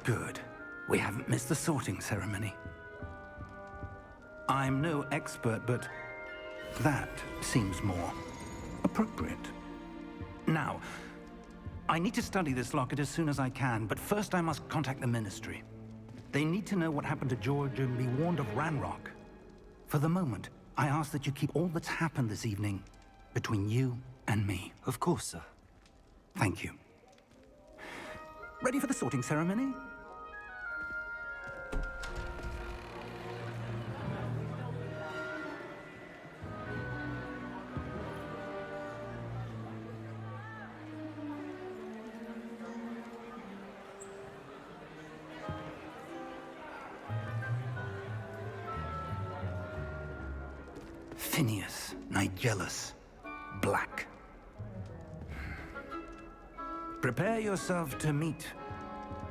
Good. We haven't missed the sorting ceremony. I'm no expert, but that seems more appropriate. Now, I need to study this locket as soon as I can, but first I must contact the Ministry. They need to know what happened to George and be warned of Ranrock. For the moment, I ask that you keep all that's happened this evening between you and me. Of course, sir. Thank you. Ready for the sorting ceremony? Phineas, Nigellus, Black. Prepare yourself to meet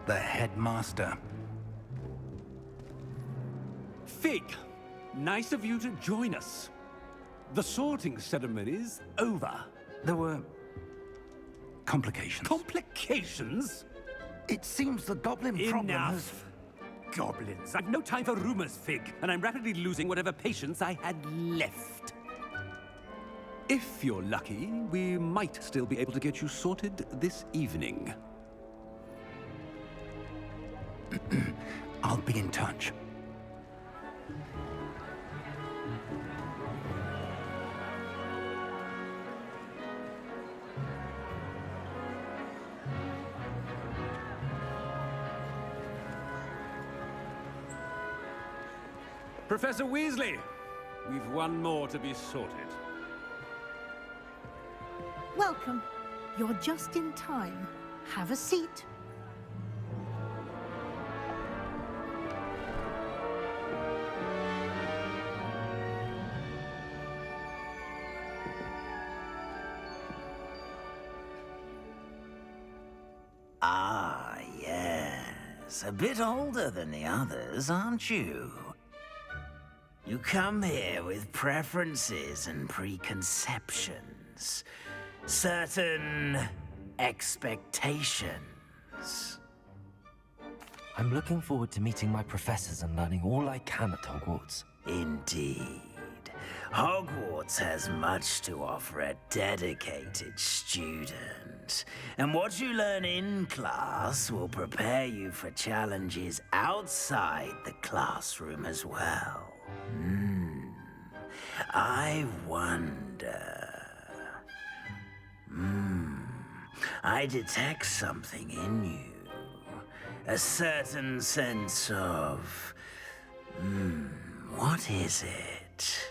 the headmaster. Fig, nice of you to join us. The sorting ceremony's over. There were complications. Complications? It seems the goblin problem has... Enough! Goblins. I've no time for rumors, Fig, and I'm rapidly losing whatever patience I had left. If you're lucky, we might still be able to get you sorted this evening. I'll be in touch. Professor Weasley, we've one more to be sorted. Welcome. You're just in time. Have a seat. Ah, yes. A bit older than the others, aren't you? You come here with preferences and preconceptions. Certain expectations. I'm looking forward to meeting my professors and learning all I can at Hogwarts. Indeed. Hogwarts has much to offer a dedicated student. And what you learn in class will prepare you for challenges outside the classroom as well. I wonder... I detect something in you. A certain sense of... what is it?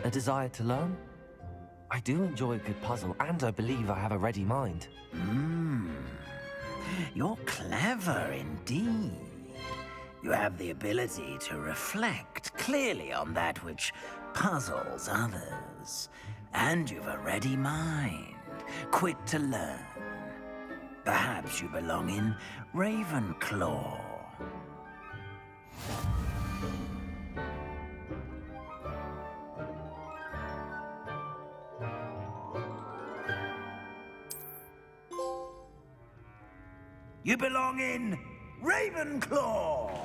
A desire to learn? I do enjoy a good puzzle, and I believe I have a ready mind. You're clever indeed. You have the ability to reflect clearly on that which puzzles others. And you've a ready mind, quick to learn. Perhaps you belong in Ravenclaw. You belong in Ravenclaw!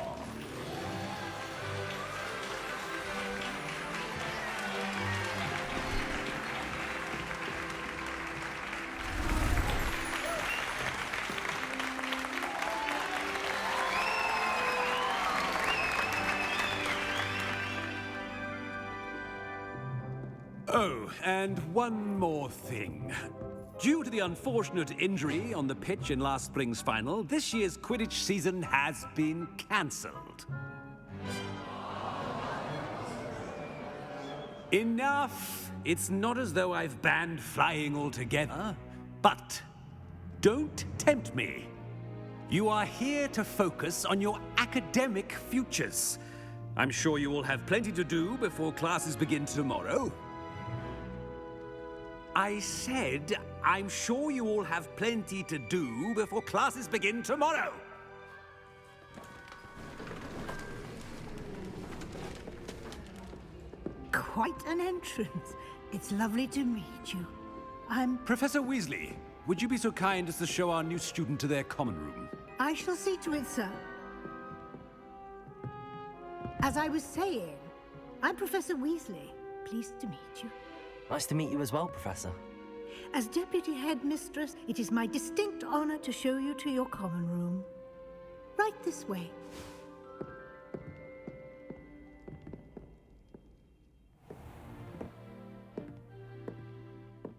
Oh, and one more thing. Due to the unfortunate injury on the pitch in last spring's final, this year's Quidditch season has been cancelled. Enough! It's not as though I've banned flying altogether, but don't tempt me. You are here to focus on your academic futures. I'm sure you will have plenty to do before classes begin tomorrow. I said, I'm sure you all have plenty to do before classes begin tomorrow. quite an entrance. It's lovely to meet you. Professor Weasley, would you be so kind as to show our new student to their common room? I shall see to it, sir. As I was saying, I'm Professor Weasley. Pleased to meet you. Nice to meet you as well, Professor. As Deputy Headmistress, it is my distinct honor to show you to your common room. Right this way.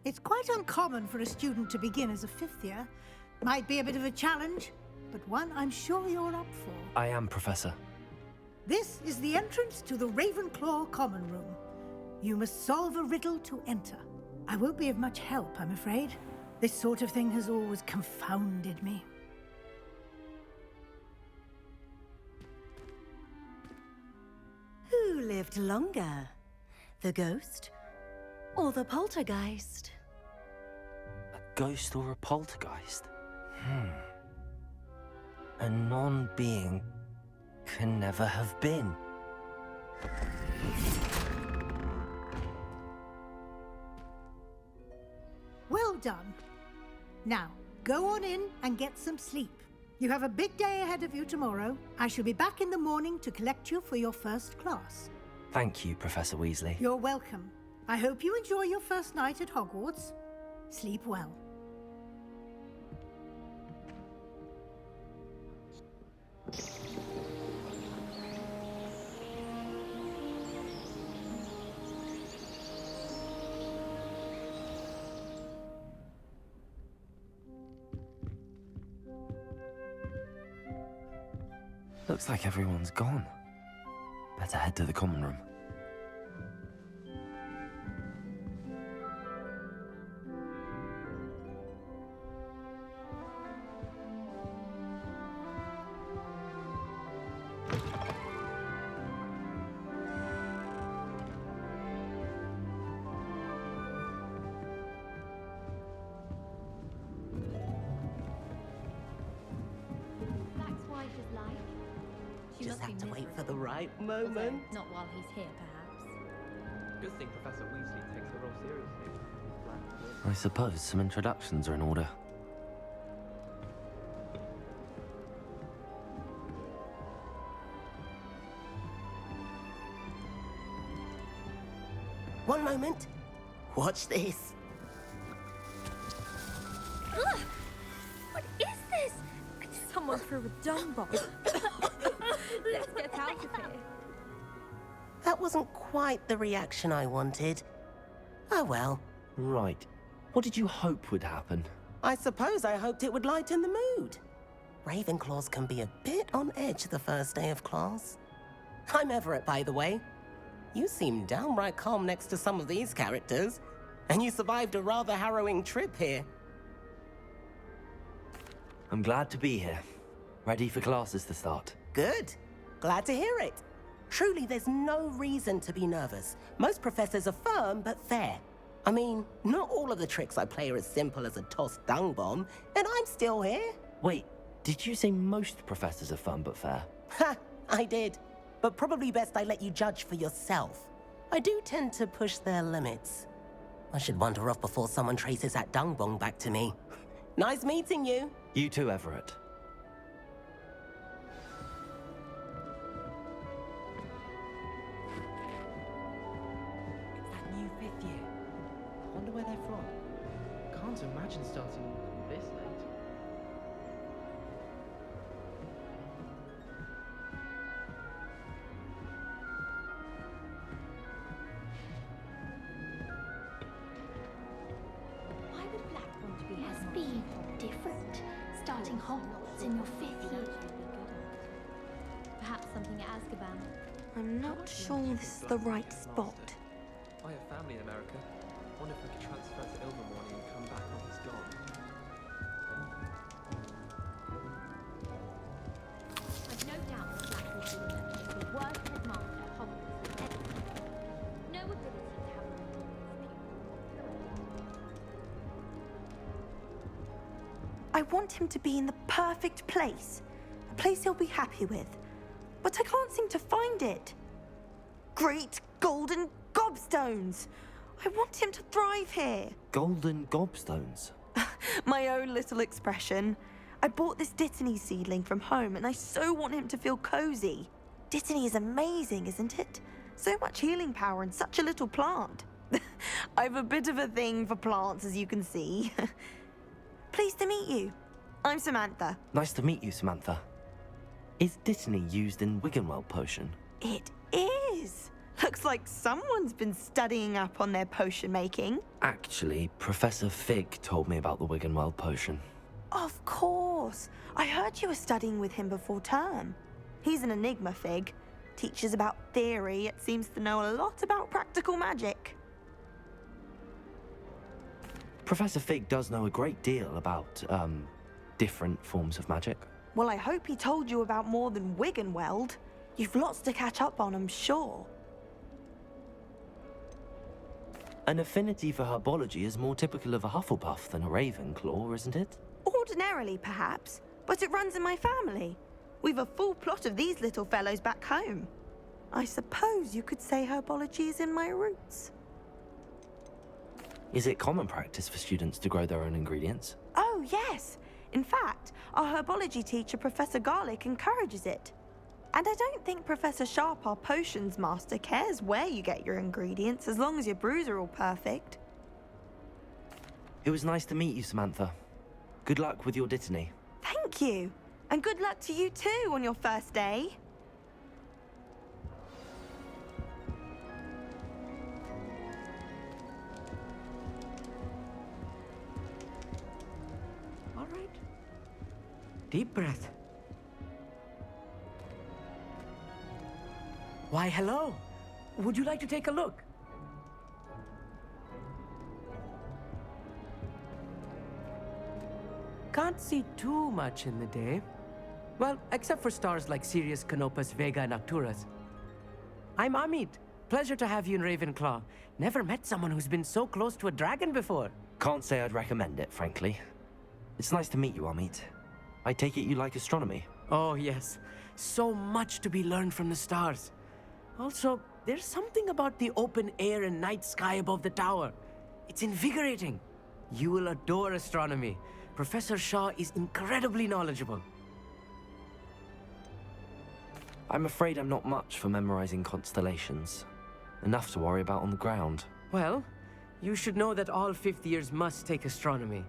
It's quite uncommon for a student to begin as a fifth year. Might be a bit of a challenge, but one I'm sure you're up for. I am, Professor. This is the entrance to the Ravenclaw common room. You must solve a riddle to enter. I won't be of much help, I'm afraid. This sort of thing has always confounded me. Who lived longer? The ghost or the poltergeist? A ghost or a poltergeist? A non-being can never have been. Well done. Now, go on in and get some sleep. You have a big day ahead of you tomorrow. I shall be back in the morning to collect you for your first class. Thank you, Professor Weasley. You're welcome. I hope you enjoy your first night at Hogwarts. Sleep well. Looks like everyone's gone. Better head to the common room. Black's wife is like. She Just must have be to wait for miserable. the right Although, moment. not while he's here, perhaps. Good thing Professor Weasley takes the role seriously. I suppose some introductions are in order. One moment. Watch this. Ugh! What is this? Someone threw a dung bomb. Let's get out of here. That wasn't quite the reaction I wanted. Oh well. Right. What did you hope would happen? I suppose I hoped it would lighten the mood. Ravenclaws can be a bit on edge the first day of class. I'm Everett, by the way. You seem downright calm next to some of these characters, and you survived a rather harrowing trip here. I'm glad to be here. Ready for classes to start. Good. Glad to hear it. Truly, there's no reason to be nervous. Most professors are firm but fair. I mean, not all of the tricks I play are as simple as a tossed dung bomb, and I'm still here. Wait, did you say most professors are fun but fair? Ha! I did. But probably best I let you judge for yourself. I do tend to push their limits. I should wander off before someone traces that dung bomb back to me. Nice meeting you. You too, Everett. It's that new fifth year. I wonder where they're from. Can't imagine starting this late. Why would Black want to be Must be different, starting Hogwarts in your fifth year. Perhaps something at Azkaban. I'm not sure this is the right spot. I have family in America. Wonder if I could transfer to Ilvermorny and come back when he's gone. I've no doubt that Black will be the worst headmaster at Hogwarts has ever had. No ability to have control of his pupils. I want him to be in the perfect place. A place he'll be happy with. But I can't seem to find it. Great golden Gobstones! I want him to thrive here. Golden gobstones. My own little expression. I bought this Dittany seedling from home and I so want him to feel cozy. Dittany is amazing, isn't it? So much healing power in such a little plant. I've a bit of a thing for plants, as you can see. Pleased to meet you. I'm Samantha. Nice to meet you, Samantha. Is Dittany used in Wiggenweld potion? It is. Looks like someone's been studying up on their potion making. Actually, Professor Fig told me about the Wiggenweld potion. Of course. I heard you were studying with him before term. He's an enigma, Fig. Teaches about theory, yet seems to know a lot about practical magic. Professor Fig does know a great deal about, different forms of magic. Well, I hope he told you about more than Wiggenweld. You've lots to catch up on, I'm sure. An affinity for herbology is more typical of a Hufflepuff than a Ravenclaw, isn't it? Ordinarily, perhaps, but it runs in my family. We've a full plot of these little fellows back home. I suppose you could say herbology is in my roots. Is it common practice for students to grow their own ingredients? Oh, yes. In fact, our herbology teacher, Professor Garlick, encourages it. And I don't think Professor Sharp, our potions master, cares where you get your ingredients, as long as your brews are all perfect. It was nice to meet you, Samantha. Good luck with your Dittany. Thank you. And good luck to you too on your first day. All right. Deep breath. Why, hello. Would you like to take a look? Can't see too much in the day. Well, except for stars like Sirius, Canopus, Vega, and Arcturus. I'm Amit. Pleasure to have you in Ravenclaw. Never met someone who's been so close to a dragon before. Can't say I'd recommend it, frankly. It's nice to meet you, Amit. I take it you like astronomy. Oh, yes. So much to be learned from the stars. Also, there's something about the open air and night sky above the tower. It's invigorating. You will adore astronomy. Professor Shaw is incredibly knowledgeable. I'm afraid I'm not much for memorizing constellations. Enough to worry about on the ground. Well, you should know that all fifth years must take astronomy.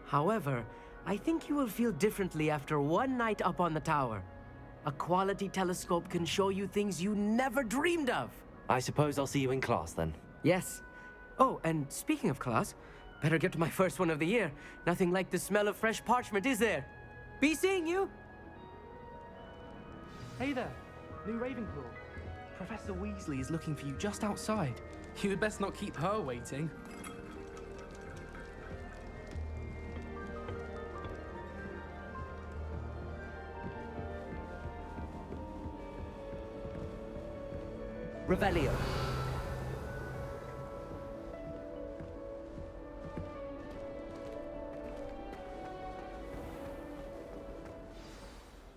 However, I think you will feel differently after one night up on the tower. A quality telescope can show you things you never dreamed of. I suppose I'll see you in class then. Yes. Oh, and speaking of class, better get to my first one of the year. Nothing like the smell of fresh parchment, is there? Be seeing you! Hey there, new Ravenclaw. Professor Weasley is looking for you just outside. You had best not keep her waiting. Revelio.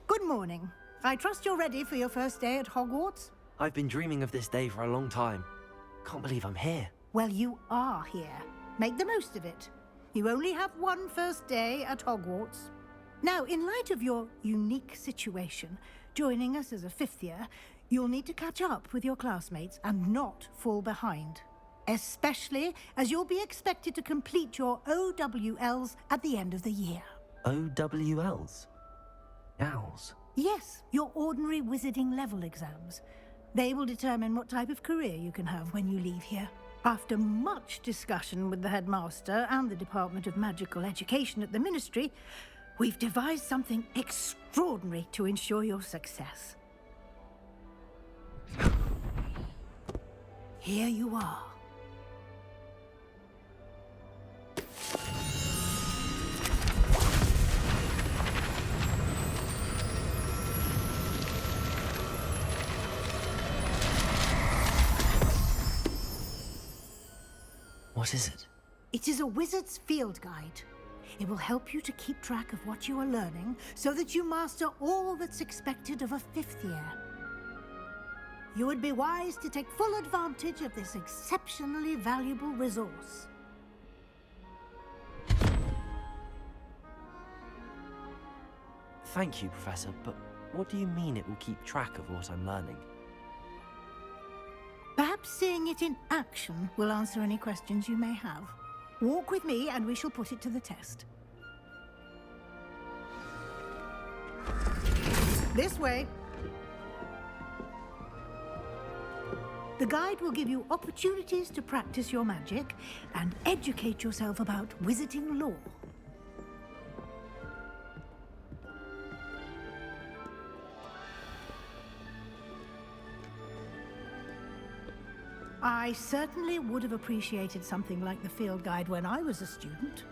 Good morning. I trust you're ready for your first day at Hogwarts? I've been dreaming of this day for a long time. Can't believe I'm here. Well, you are here. Make the most of it. You only have one first day at Hogwarts. Now, in light of your unique situation, joining us as a fifth year, you'll need to catch up with your classmates and not fall behind. Especially as you'll be expected to complete your OWLs at the end of the year. OWLs? Owls? Yes, your ordinary wizarding level exams. They will determine what type of career you can have when you leave here. After much discussion with the headmaster and the Department of Magical Education at the Ministry, we've devised something extraordinary to ensure your success. Here you are. What is it? It is a wizard's field guide. It will help you to keep track of what you are learning so that you master all that's expected of a fifth year. You would be wise to take full advantage of this exceptionally valuable resource. Thank you, Professor, but what do you mean it will keep track of what I'm learning? Perhaps seeing it in action will answer any questions you may have. Walk with me and we shall put it to the test. This way. The guide will give you opportunities to practice your magic and educate yourself about wizarding lore. I certainly would have appreciated something like the field guide when I was a student.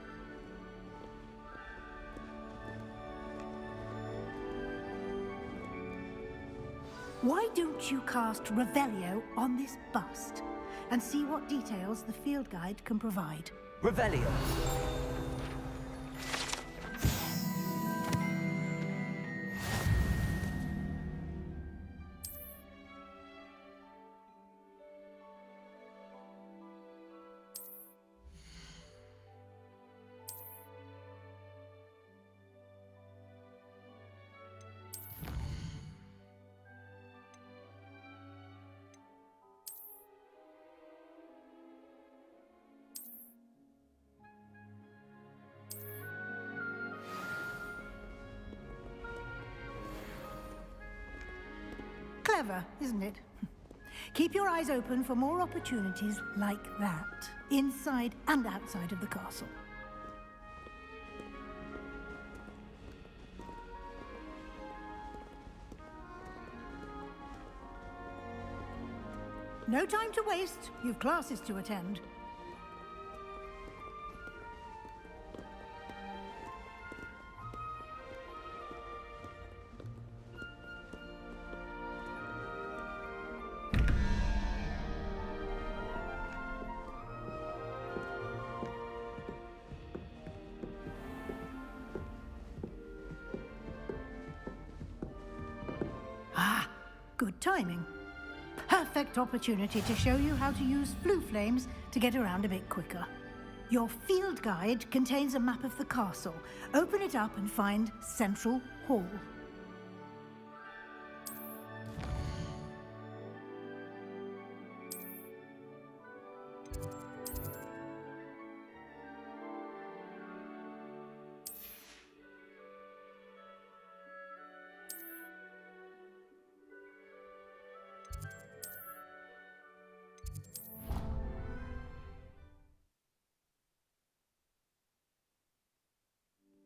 Why don't you cast Revelio on this bust and see what details the field guide can provide? Revelio! Clever, isn't it? Keep your eyes open for more opportunities like that, inside and outside of the castle. No time to waste. You've classes to attend. Ah, good timing. Perfect opportunity to show you how to use flue flames to get around a bit quicker. Your field guide contains a map of the castle. Open it up and find Central Hall.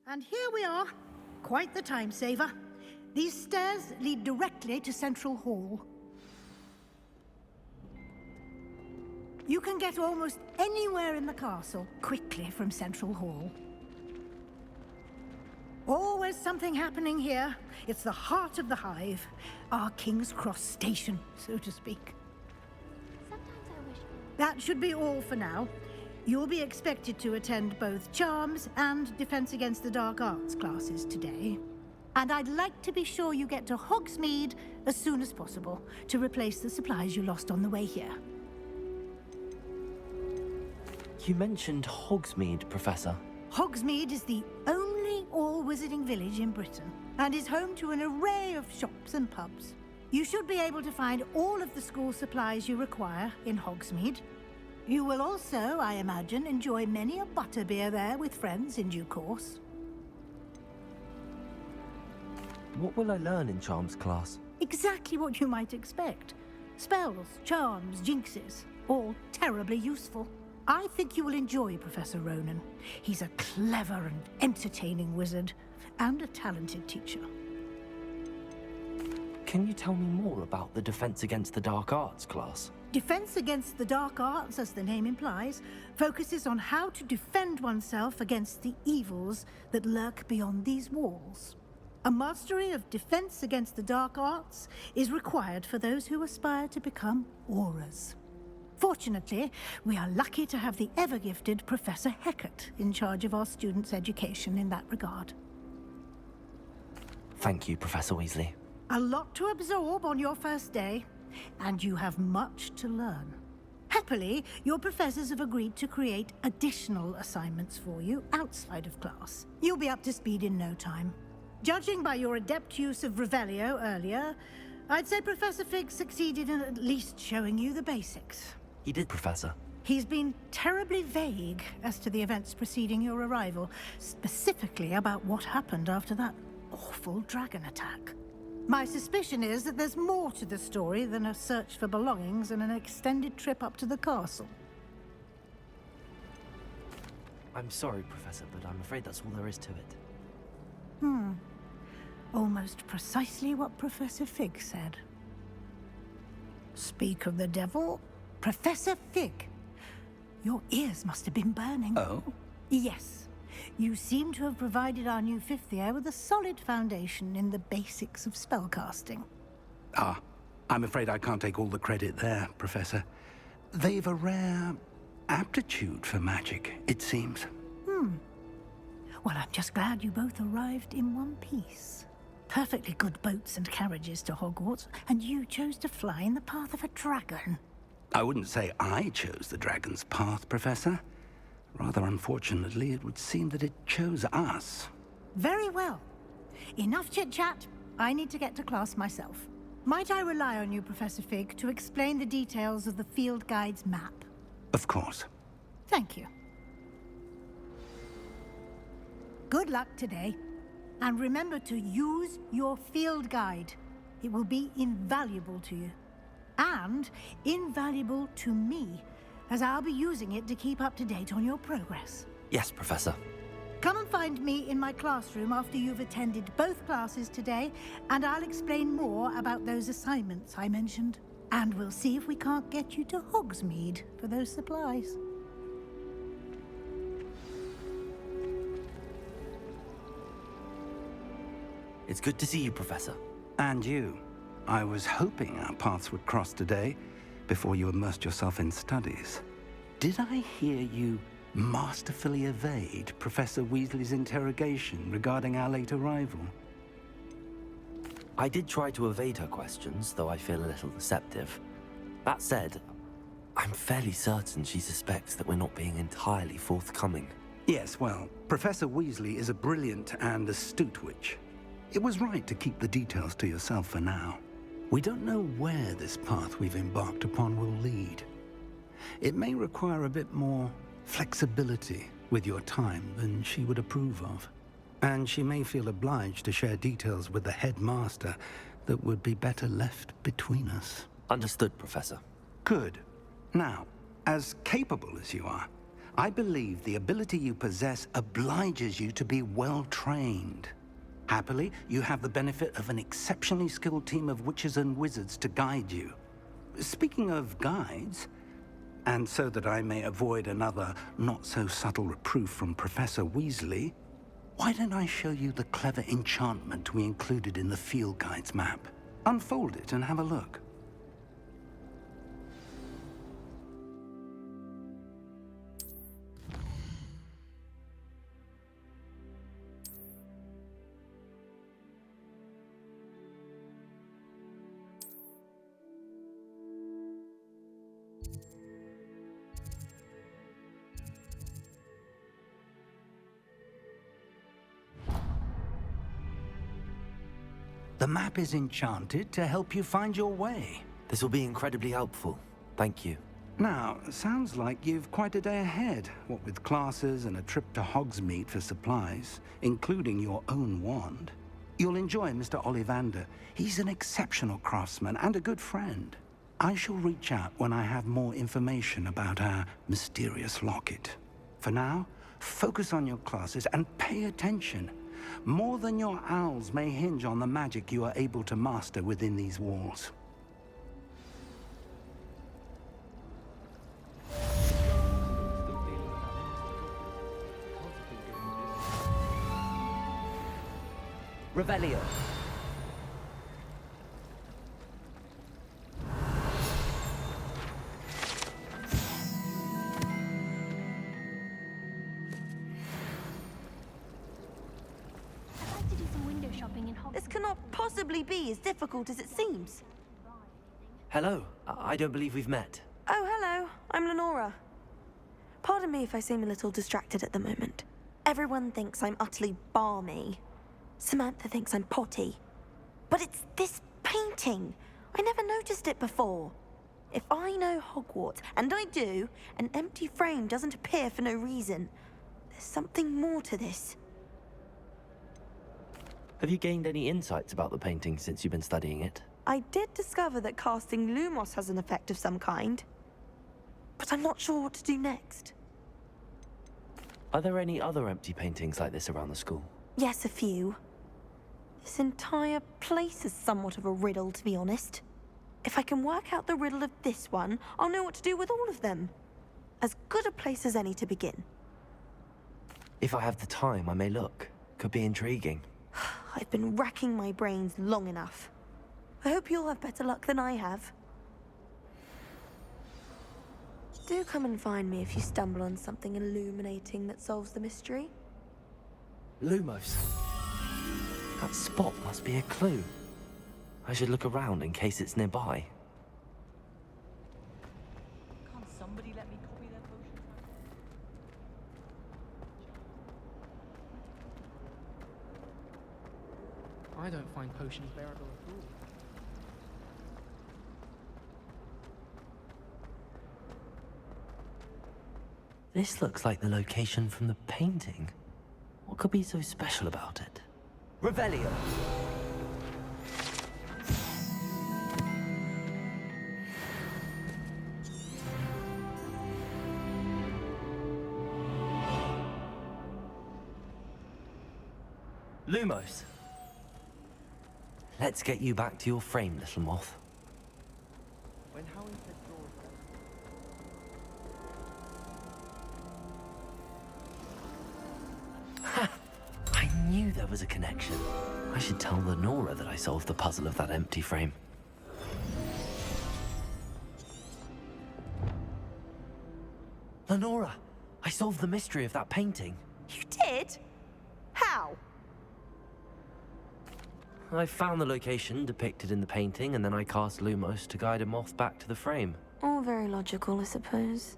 And here we are. Quite the time saver. These stairs lead directly to Central Hall. You can get almost anywhere in the castle quickly from Central Hall. Always something happening here. It's the heart of the hive. Our King's Cross station, so to speak. Sometimes I wish. That should be all for now. You'll be expected to attend both Charms and Defense Against the Dark Arts classes today. And I'd like to be sure you get to Hogsmeade as soon as possible to replace the supplies you lost on the way here. You mentioned Hogsmeade, Professor. Hogsmeade is the only all-wizarding village in Britain and is home to an array of shops and pubs. You should be able to find all of the school supplies you require in Hogsmeade. You will also, I imagine, enjoy many a butterbeer there with friends in due course. What will I learn in Charms class? Exactly what you might expect. Spells, charms, jinxes, all terribly useful. I think you will enjoy Professor Ronan. He's a clever and entertaining wizard, and a talented teacher. Can you tell me more about the Defense Against the Dark Arts class? Defense Against the Dark Arts, as the name implies, focuses on how to defend oneself against the evils that lurk beyond these walls. A mastery of Defense Against the Dark Arts is required for those who aspire to become auras. Fortunately, we are lucky to have the ever-gifted Professor Hecat in charge of our students' education in that regard. Thank you, Professor Weasley. A lot to absorb on your first day. and you have much to learn. Happily, your professors have agreed to create additional assignments for you outside of class. You'll be up to speed in no time. Judging by your adept use of Revelio earlier, I'd say Professor Fig succeeded in at least showing you the basics. He did, Professor. He's been terribly vague as to the events preceding your arrival, specifically about what happened after that awful dragon attack. My suspicion is that there's more to the story than a search for belongings and an extended trip up to the castle. I'm sorry, Professor, but I'm afraid that's all there is to it. Almost precisely what Professor Fig said. Speak of the devil, Professor Fig. Your ears must have been burning. Oh? Yes. You seem to have provided our new fifth year with a solid foundation in the basics of spellcasting. Ah, I'm afraid I can't take all the credit there, Professor. They've a rare aptitude for magic, it seems. Well, I'm just glad you both arrived in one piece. Perfectly good boats and carriages to Hogwarts, and you chose to fly in the path of a dragon. I wouldn't say I chose the dragon's path, Professor. Rather unfortunately, it would seem that it chose us. Very well. Enough chit-chat. I need to get to class myself. Might I rely on you, Professor Fig, to explain the details of the field guide's map? Of course. Thank you. Good luck today. And remember to use your field guide. It will be invaluable to you. And invaluable to me, as I'll be using it to keep up to date on your progress. Yes, Professor. Come and find me in my classroom after you've attended both classes today, and I'll explain more about those assignments I mentioned. And we'll see if we can't get you to Hogsmeade for those supplies. It's good to see you, Professor. And you. I was hoping our paths would cross today, before you immersed yourself in studies. Did I hear you masterfully evade Professor Weasley's interrogation regarding our late arrival? I did try to evade her questions, though I feel a little deceptive. That said, I'm fairly certain she suspects that we're not being entirely forthcoming. Yes, well, Professor Weasley is a brilliant and astute witch. It was right to keep the details to yourself for now. We don't know where this path we've embarked upon will lead. It may require a bit more flexibility with your time than she would approve of. And she may feel obliged to share details with the headmaster that would be better left between us. Understood, Professor. Good. Now, as capable as you are, I believe the ability you possess obliges you to be well trained. Happily, you have the benefit of an exceptionally skilled team of witches and wizards to guide you. Speaking of guides, and so that I may avoid another not-so-subtle reproof from Professor Weasley, why don't I show you the clever enchantment we included in the field guide's map? Unfold it and have a look. The map is enchanted to help you find your way. This will be incredibly helpful. Thank you. Now, sounds like you've quite a day ahead, what with classes and a trip to Hogsmeade for supplies, including your own wand. You'll enjoy Mr. Ollivander. He's an exceptional craftsman and a good friend. I shall reach out when I have more information about our mysterious locket. For now, focus on your classes and pay attention. More than your owls may hinge on the magic you are able to master within these walls. Revelio. I'd like to do some window shopping in Hogwarts. This cannot possibly be as difficult as it seems. Hello. I don't believe we've met. Oh, hello. I'm Lenora. Pardon me if I seem a little distracted at the moment. Everyone thinks I'm utterly balmy. Samantha thinks I'm potty. But it's this painting. I never noticed it before. If I know Hogwarts, and I do, an empty frame doesn't appear for no reason. There's something more to this. Have you gained any insights about the painting since you've been studying it? I did discover that casting Lumos has an effect of some kind. But I'm not sure what to do next. Are there any other empty paintings like this around the school? Yes, a few. This entire place is somewhat of a riddle, to be honest. If I can work out the riddle of this one, I'll know what to do with all of them. As good a place as any to begin. If I have the time, I may look. Could be intriguing. I've been racking my brains long enough. I hope you'll have better luck than I have. Do come and find me if you stumble on something illuminating that solves the mystery. Lumos. That spot must be a clue. I should look around in case it's nearby. Can't somebody let me copy their potion? I don't find potions bearable at all. This looks like the location from the painting. What could be so special about it? Revelio! Lumos. Let's get you back to your frame, little moth. When Howie said doors, I knew there was a connection. I should tell Lenora that I solved the puzzle of that empty frame. Lenora, I solved the mystery of that painting. You did? How? I found the location depicted in the painting, and then I cast Lumos to guide a moth back to the frame. All very logical, I suppose.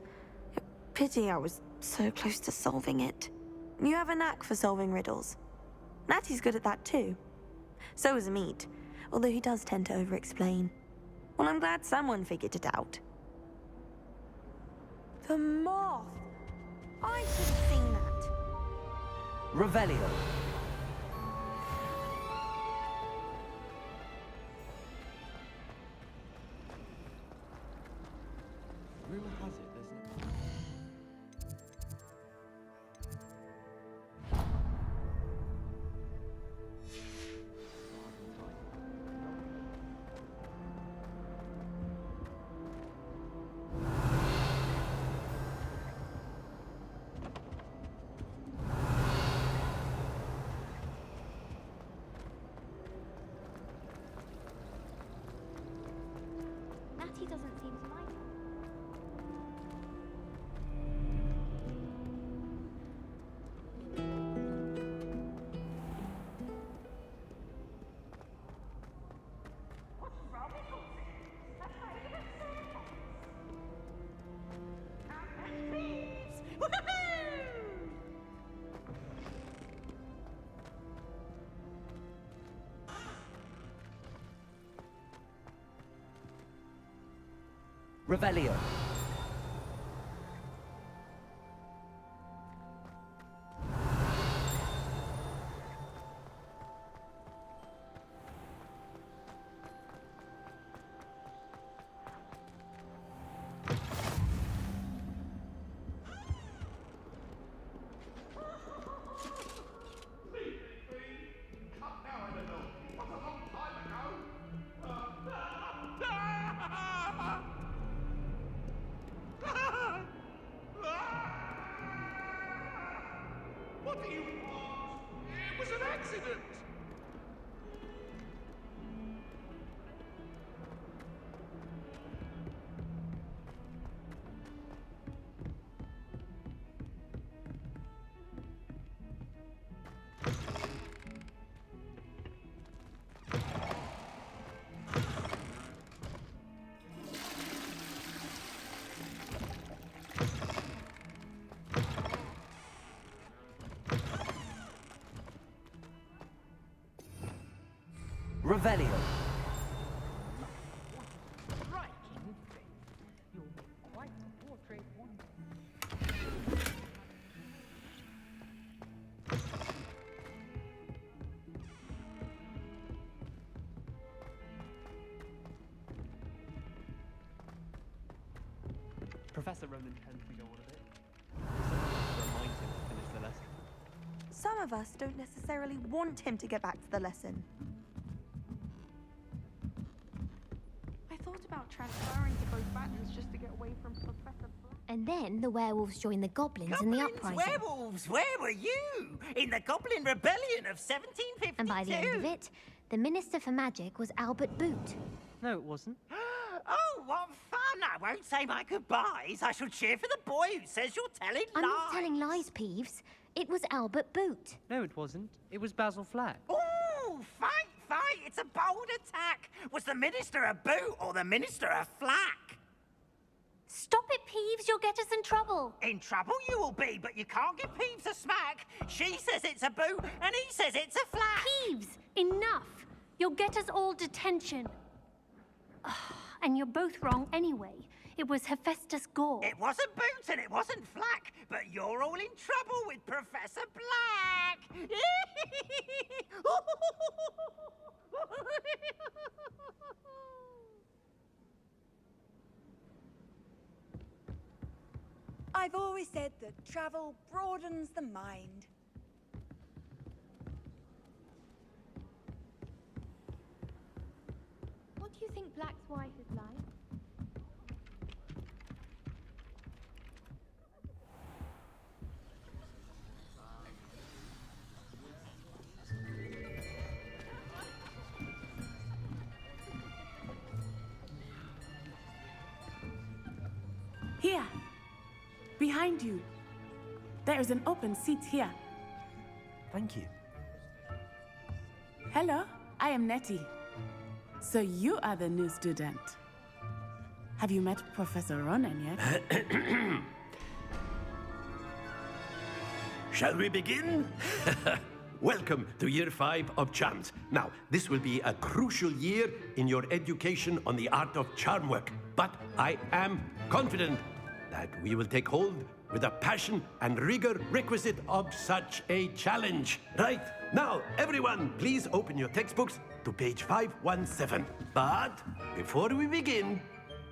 Pity I was so close to solving it. You have a knack for solving riddles. Natty's good at that too. So is Amit, although he does tend to over-explain. Well, I'm glad someone figured it out. The moth! I should have seen that. Revelio. rumor has it there's no... Natty doesn't seem to mind. Revelio. What do you want? It was an accident! Revelio. Professor Ronan tends to go on a bit. Someone remind him to finish the lesson. Some of us don't necessarily want him to get back to the lesson. I thought about transferring to both battles just to get away from Professor Black. And then the werewolves joined the goblins in the uprising. Werewolves, where were you? In the Goblin Rebellion of 1752. And by the end of it, the Minister for Magic was Albert Boot. No, it wasn't. Oh, what fun! I won't say my goodbyes. I shall cheer for the boy who says you're telling I'm lies. not telling lies, Peeves. It was Albert Boot. No, it wasn't. It was Basil Flack. Ooh, fight! It's a bold attack. Was the Minister a boot or the Minister a flack? Stop it, Peeves. You'll get us in trouble. In trouble you will be, but you can't give Peeves a smack. She says it's a boot and he says it's a flack. Peeves, enough. You'll get us all detention. And you're both wrong anyway. It was Hephaestus Gore. It wasn't boot and it wasn't flack, but you're all in trouble with Professor Black. I've always said that travel broadens the mind. What do you think Black's wife is like? Here, behind you. There is an open seat here. Thank you. Hello, I am Nettie. So you are the new student. Have you met Professor Ronan yet? Shall we begin? Welcome to Year 5 of Charms. Now, this will be a crucial year in your education on the art of charm work. But I am confident that we will take hold with the passion and rigor requisite of such a challenge. Right, now, everyone, please open your textbooks to page 517. But before we begin,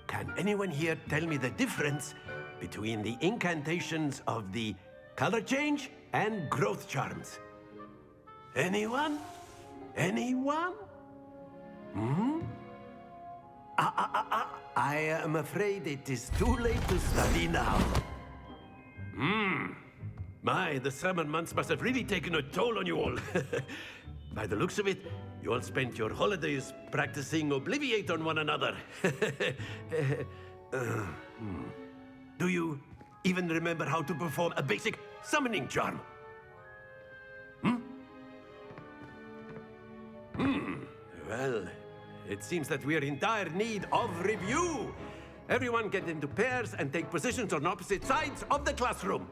can anyone here tell me the difference between the incantations of the color change and growth charms? Anyone? Anyone? I am afraid it is too late to study now. My, the summer months must have really taken a toll on you all. By the looks of it, you all spent your holidays practicing Obliviate on one another. Do you even remember how to perform a basic summoning charm? Well, it seems that we are in dire need of review. Everyone get into pairs and take positions on opposite sides of the classroom.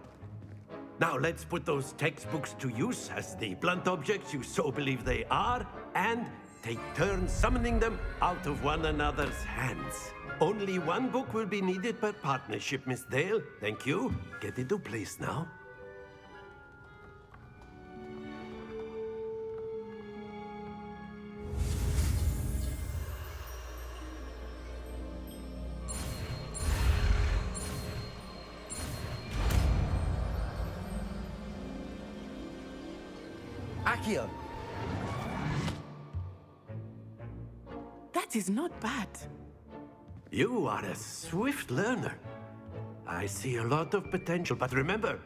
Now let's put those textbooks to use as the blunt objects you so believe they are, and take turns summoning them out of one another's hands. Only one book will be needed per partnership, Miss Dale. Thank you. Get into place now. Accio. That is not bad. You are a swift learner. I see a lot of potential, but remember,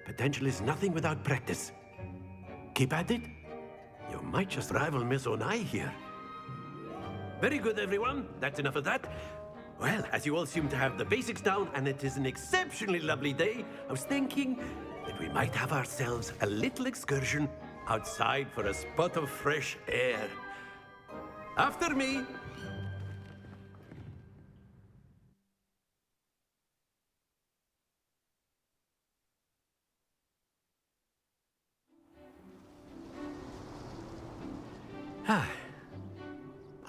potential is nothing without practice. Keep at it. You might just rival Miss Onai here. Very good, everyone. That's enough of that. Well, as you all seem to have the basics down, and it is an exceptionally lovely day, I was thinking that we might have ourselves a little excursion outside for a spot of fresh air. After me.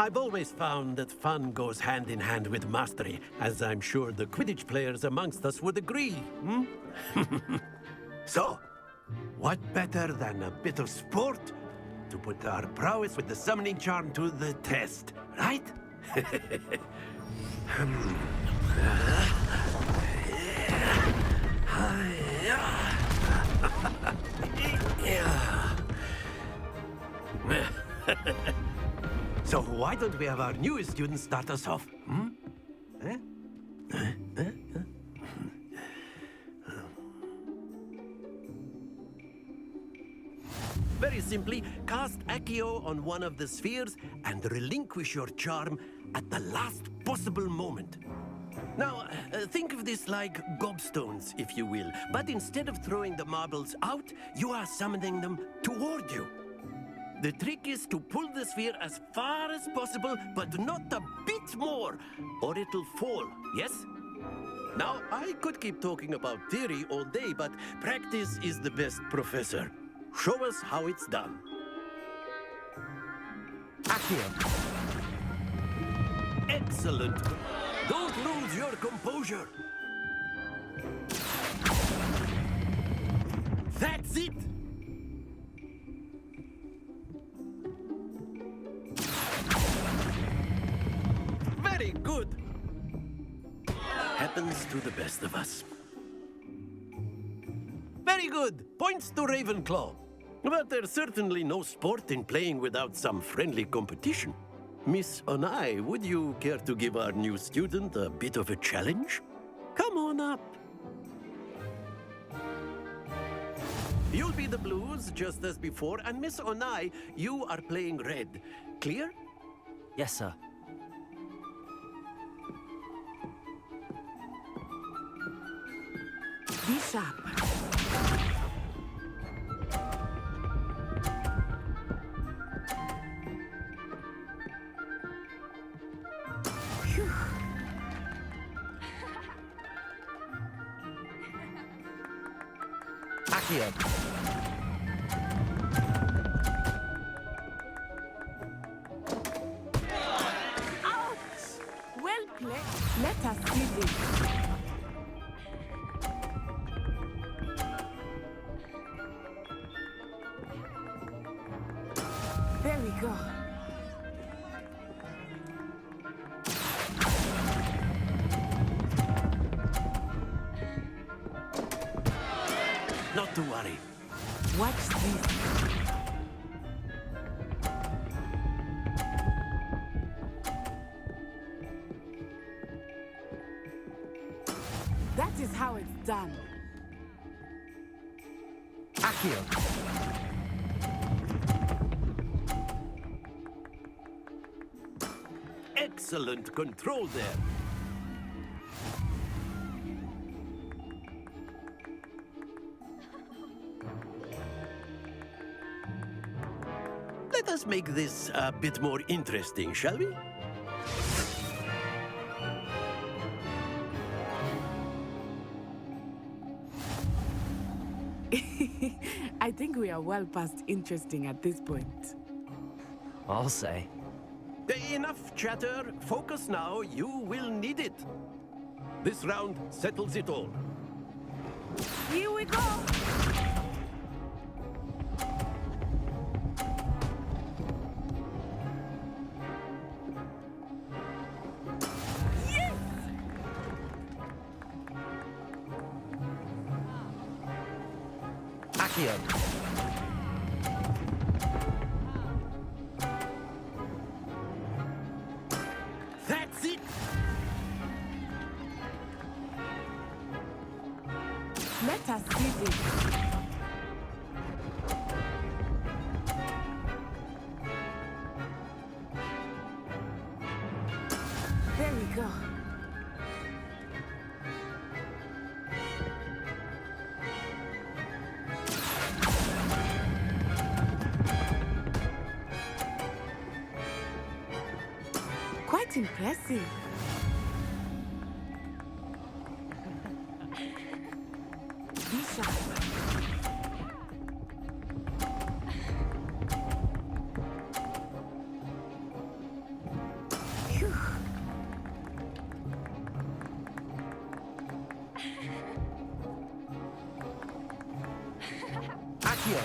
I've always found that fun goes hand in hand with mastery, as I'm sure the Quidditch players amongst us would agree. Hmm? So, what better than a bit of sport to put our prowess with the summoning charm to the test, right? So why don't we have our newest student start us off? Hmm? Eh? Very simply, cast Accio on one of the spheres and relinquish your charm at the last possible moment. Now, think of this like gobstones, if you will, but instead of throwing the marbles out, you are summoning them toward you. The trick is to pull the sphere as far as possible, but not a bit more, or it'll fall, yes? Now, I could keep talking about theory all day, but practice is the best professor. Show us how it's done. Accio. Excellent. Don't lose your composure. That's it. Very good. Happens to the best of us. Very good. Points to Ravenclaw. But there's certainly no sport in playing without some friendly competition. Miss Onai, would you care to give our new student a bit of a challenge? Come on up. You'll be the blues, just as before, and Miss Onai, you are playing red. Clear? Yes, sir. Be sharp. Phew. Accio. Ouch! Well played. Let us see this. There we go. Not to worry. Watch this. That is how it's done. Accio. Excellent control there. Let us make this a bit more interesting, shall we? I think we are well past interesting at this point. I'll say. Enough chatter. Focus now. You will need it. This round settles it all. Here we go! Yes! Accio. That's it. Let us see this. There we go. Quite impressive. Be sharp. Accio!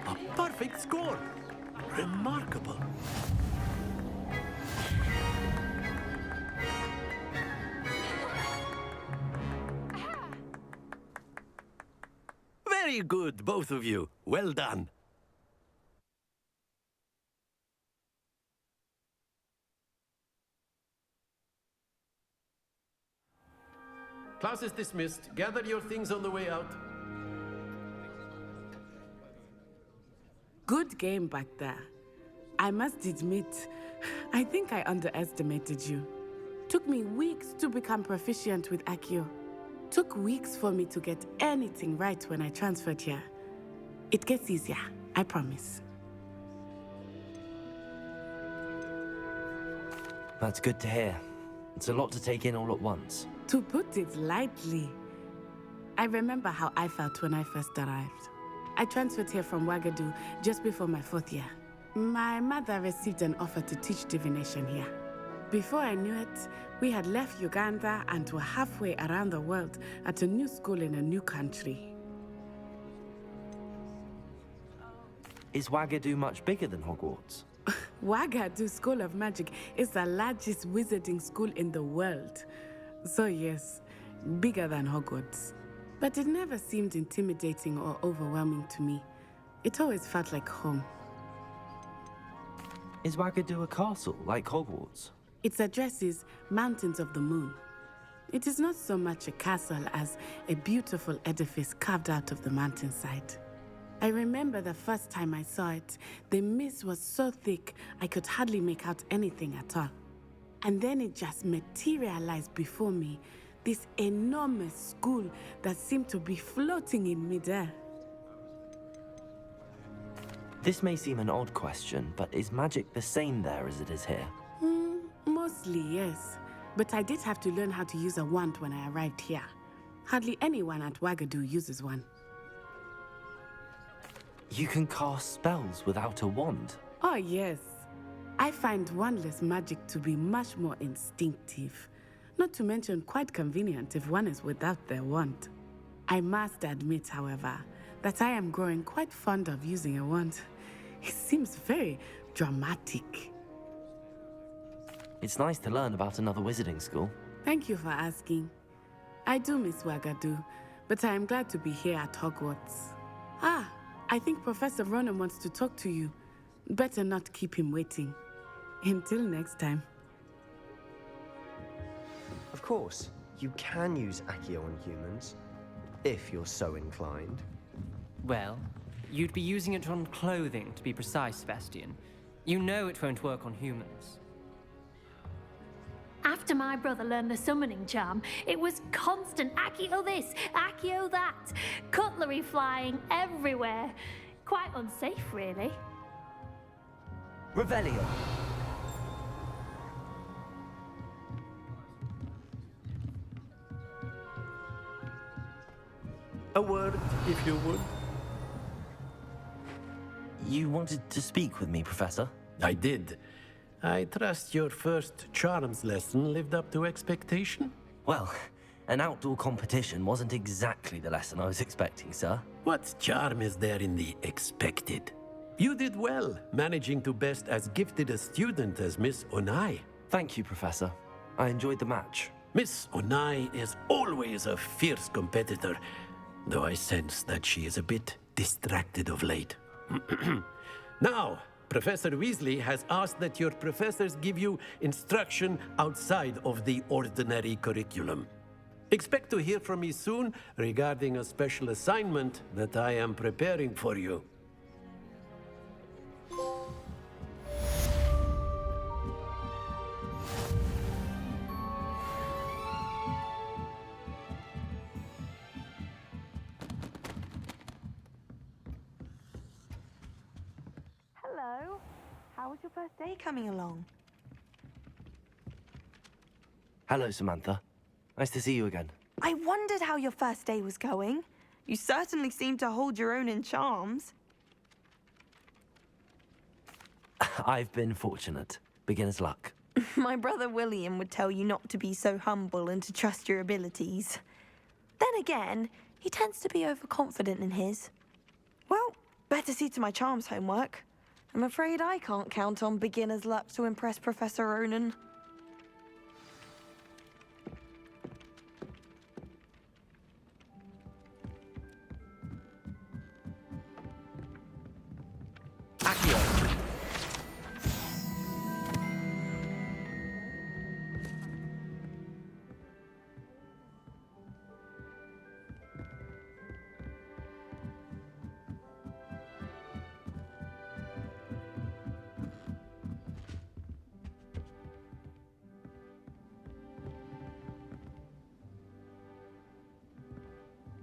A perfect score! Remarkable. Very good, both of you. Well done. Class is dismissed. Gather your things on the way out. Good game back there. I must admit, I think I underestimated you. Took me weeks to become proficient with Accio. Took weeks for me to get anything right when I transferred here. It gets easier, I promise. That's good to hear. It's a lot to take in all at once. To put it lightly, I remember how I felt when I first arrived. I transferred here from Wagadu just before my 4th year. My mother received an offer to teach divination here. Before I knew it, we had left Uganda and were halfway around the world at a new school in a new country. Is Wagadu much bigger than Hogwarts? Wagadu School of Magic is the largest wizarding school in the world. So yes, bigger than Hogwarts. But it never seemed intimidating or overwhelming to me. It always felt like home. Is Wagadu a castle, like Hogwarts? Its address is Mountains of the Moon. It is not so much a castle as a beautiful edifice carved out of the mountainside. I remember the first time I saw it, the mist was so thick I could hardly make out anything at all. And then it just materialized before me, this enormous school that seemed to be floating in midair. This may seem an odd question, but is magic the same there as it is here? Mostly, yes. But I did have to learn how to use a wand when I arrived here. Hardly anyone at Wagadu uses one. You can cast spells without a wand? Oh, yes. I find wandless magic to be much more instinctive. Not to mention quite convenient if one is without their wand. I must admit, however, that I am growing quite fond of using a wand. It seems very dramatic. It's nice to learn about another wizarding school. Thank you for asking. I do miss Wagadu, but I am glad to be here at Hogwarts. Ah, I think Professor Ronan wants to talk to you. Better not keep him waiting. Until next time. Of course, you can use Accio on humans, if you're so inclined. Well, you'd be using it on clothing, to be precise, Sebastian. You know it won't work on humans. After my brother learned the summoning charm, it was constant Accio this, Accio that. Cutlery flying everywhere. Quite unsafe, really. Revelio. A word, if you would. You wanted to speak with me, Professor? I did. I trust your first charms lesson lived up to expectation? Well, an outdoor competition wasn't exactly the lesson I was expecting, sir. What charm is there in the expected? You did well, managing to best as gifted a student as Miss Onai. Thank you, Professor. I enjoyed the match. Miss Onai is always a fierce competitor, though I sense that she is a bit distracted of late. Now, Professor Weasley has asked that your professors give you instruction outside of the ordinary curriculum. Expect to hear from me soon regarding a special assignment that I am preparing for you. Hello. How was your first day coming along? Hello, Samantha. Nice to see you again. I wondered how your first day was going. You certainly seem to hold your own in charms. I've been fortunate. Beginner's luck. My brother William would tell you not to be so humble and to trust your abilities. Then again, he tends to be overconfident in his. Well, better see to my charms homework. I'm afraid I can't count on beginner's luck to impress Professor Ronan.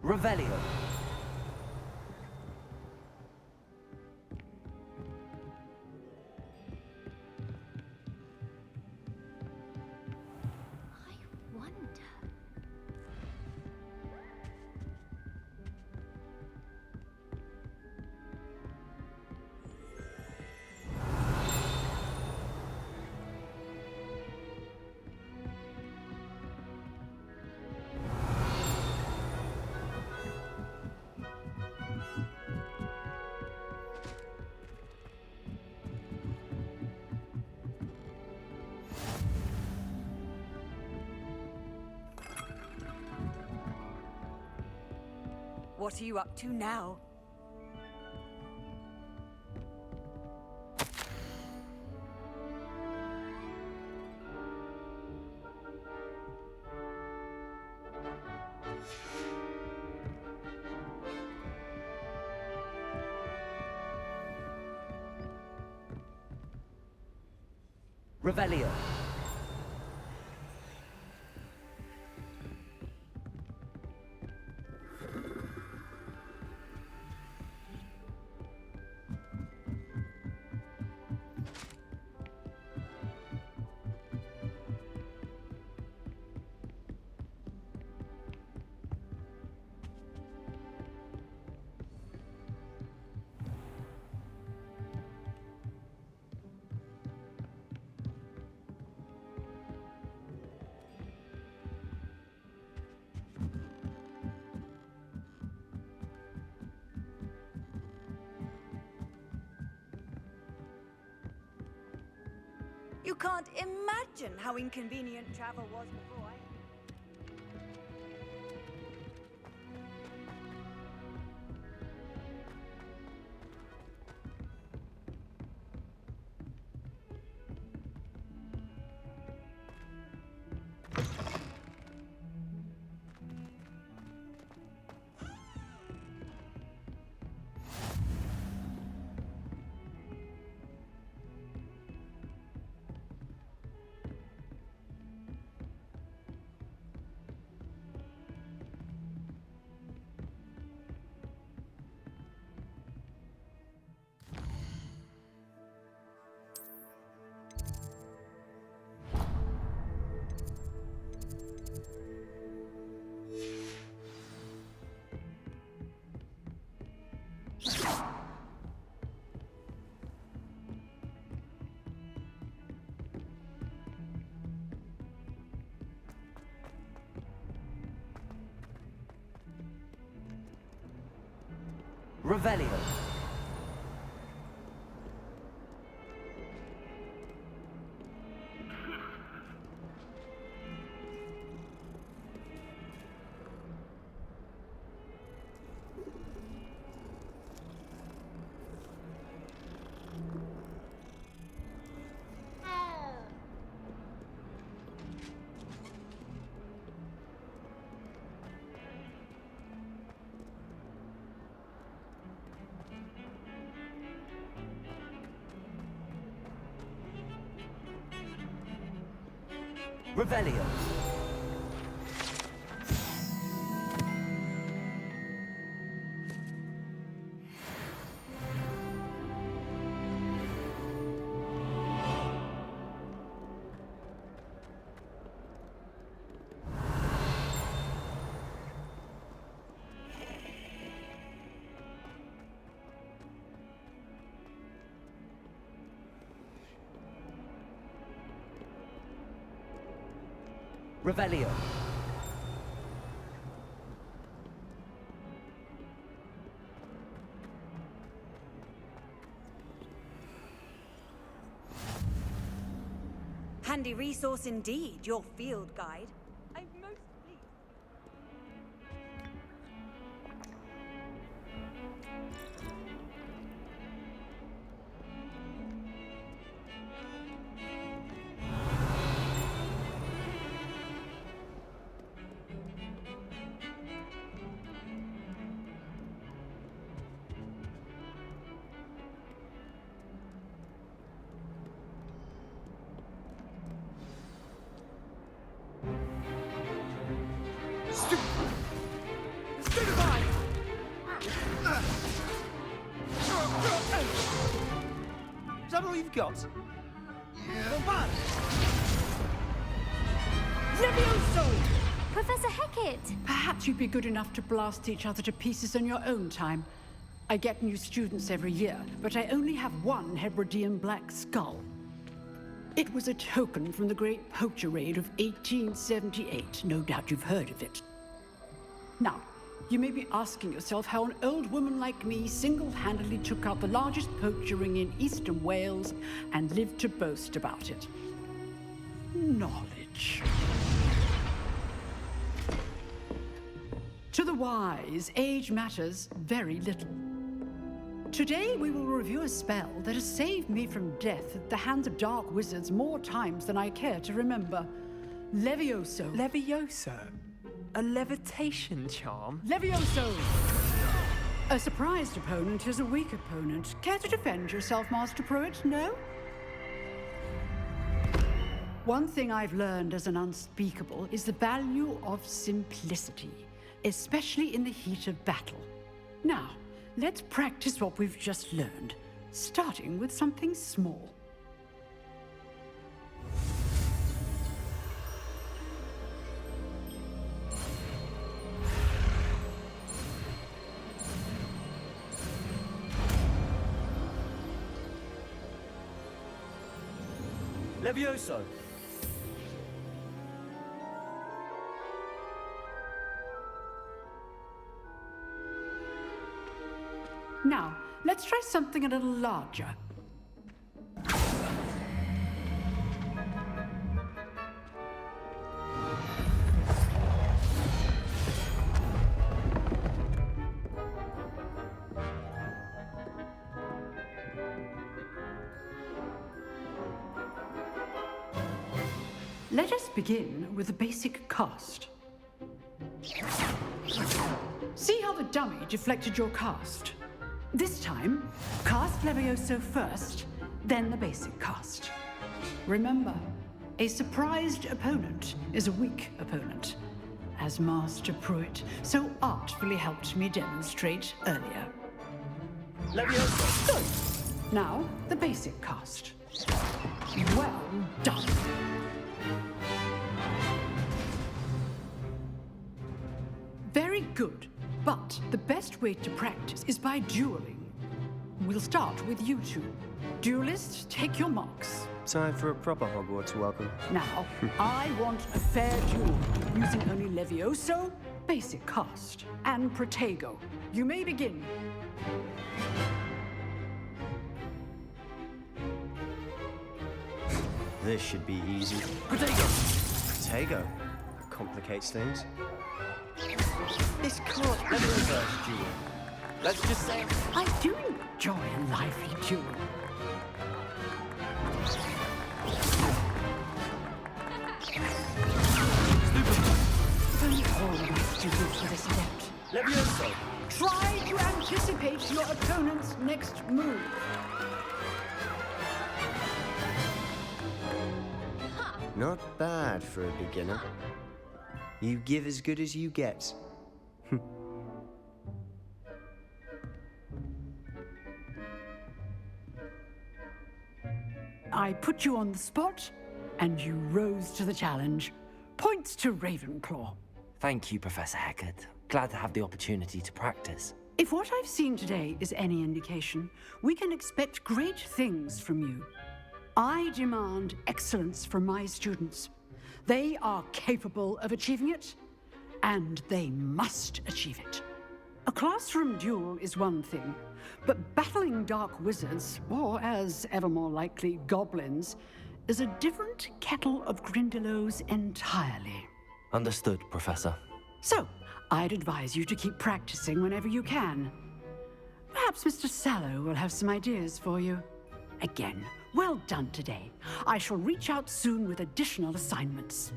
Revelio. I wonder. What are you up to now? Revelio. You can't imagine how inconvenient travel was before I... Revelio. Revelio. Revelio. Handy resource indeed, your field guide. I'm most pleased. Is that all you've got? Levioso! Professor Hecat! Perhaps you'd be good enough to blast each other to pieces on your own time. I get new students every year, but I only have one Hebridean black skull. It was a token from the Great Poacher Raid of 1878. No doubt you've heard of it. Now, you may be asking yourself how an old woman like me single-handedly took out the largest poacher ring in eastern Wales and lived to boast about it. Knowledge. To the wise, age matters very little. Today we will review a spell that has saved me from death at the hands of dark wizards more times than I care to remember. Levioso. Levioso? A levitation charm? Levioso! A surprised opponent is a weak opponent. Care to defend yourself, Master Pruitt? No? One thing I've learned as an unspeakable is the value of simplicity, especially in the heat of battle. Now, let's practice what we've just learned, starting with something small. Levioso! Now, let's try something a little larger. Let us begin with the basic cast. See how the dummy deflected your cast? This time, cast Levioso first, then the basic cast. Remember, a surprised opponent is a weak opponent, as Master Pruitt so artfully helped me demonstrate earlier. Levioso! Good. Now, the basic cast. Well done. Very good. But the best way to practice is by dueling. We'll start with you two. Duelists, take your marks. Time for a proper Hogwarts welcome. Now, I want a fair duel, using only Levioso, basic cast, and Protego. You may begin. This should be easy. Protego! Protego? That complicates things. This can't be the first duel. Let's just say I do enjoy a lively duel. If only all of my students were this adept. Levioso! Try to anticipate your opponent's next move. Not bad for a beginner. You give as good as you get. I put you on the spot, and you rose to the challenge. Points to Ravenclaw. Thank you, Professor Hecat. Glad to have the opportunity to practice. If what I've seen today is any indication, we can expect great things from you. I demand excellence from my students. They are capable of achieving it, and they must achieve it. A classroom duel is one thing, but battling dark wizards, or as ever more likely, goblins, is a different kettle of Grindylows entirely. Understood, Professor. So, I'd advise you to keep practicing whenever you can. Perhaps Mr. Sallow will have some ideas for you. Again, well done today. I shall reach out soon with additional assignments.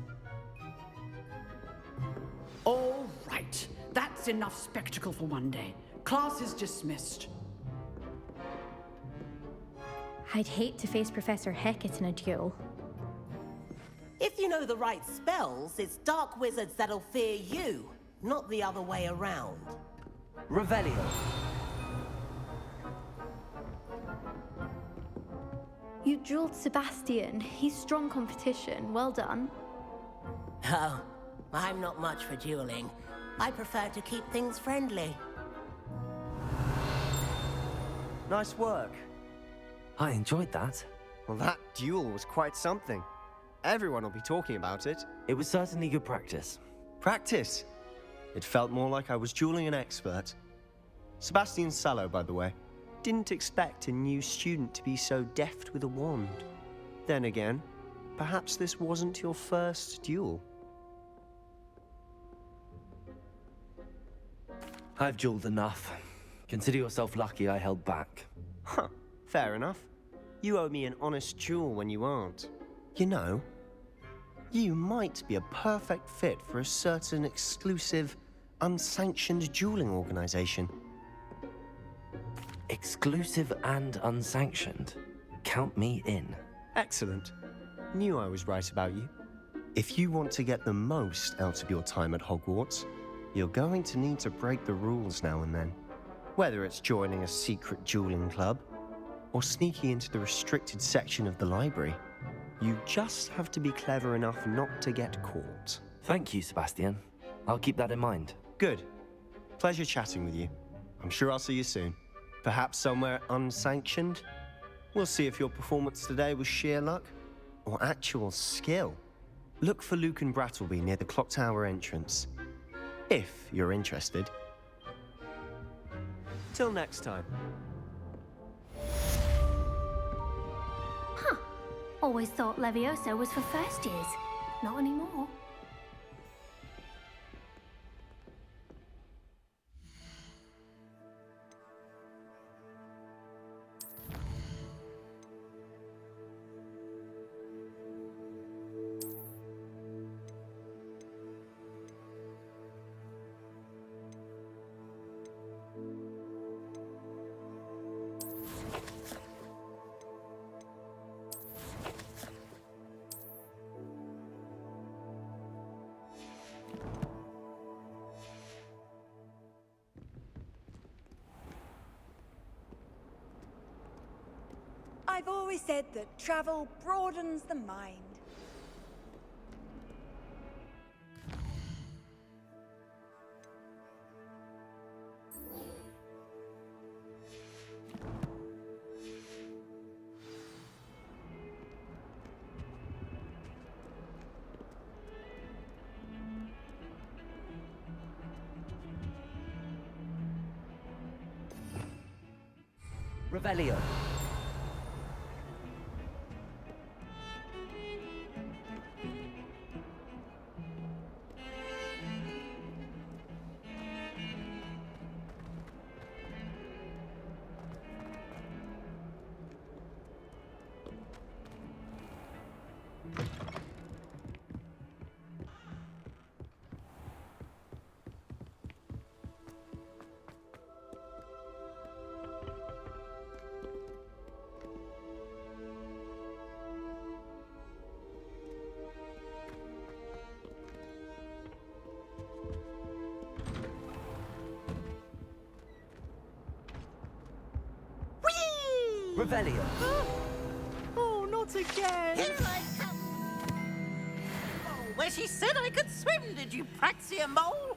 All right. That's enough spectacle for one day. Class is dismissed. I'd hate to face Professor Hecat in a duel. If you know the right spells, it's dark wizards that'll fear you, not the other way around. Revelio. You dueled Sebastian. He's strong competition. Well done. Oh, I'm not much for dueling. I prefer to keep things friendly. Nice work. I enjoyed that. Well, that duel was quite something. Everyone will be talking about it. It was certainly good practice. Practice? It felt more like I was dueling an expert. Sebastian Sallow, by the way. Didn't expect a new student to be so deft with a wand. Then again, perhaps this wasn't your first duel. I've dueled enough. Consider yourself lucky I held back. Huh, fair enough. You owe me an honest duel when you aren't. You know, you might be a perfect fit for a certain exclusive, unsanctioned dueling organization. Exclusive and unsanctioned. Count me in. Excellent. Knew I was right about you. If you want to get the most out of your time at Hogwarts, you're going to need to break the rules now and then. Whether it's joining a secret dueling club, or sneaking into the restricted section of the library, you just have to be clever enough not to get caught. Thank you, Sebastian. I'll keep that in mind. Good. Pleasure chatting with you. I'm sure I'll see you soon. Perhaps somewhere unsanctioned? We'll see if your performance today was sheer luck or actual skill. Look for Luke and Brattleby near the clock tower entrance, if you're interested. Till next time. Huh. Always thought Levioso was for first years. Not anymore. I've always said that travel broadens the mind. Revelio. Revelio. Oh, not again! Here I come! Oh, where she said I could swim, did you praxia mole?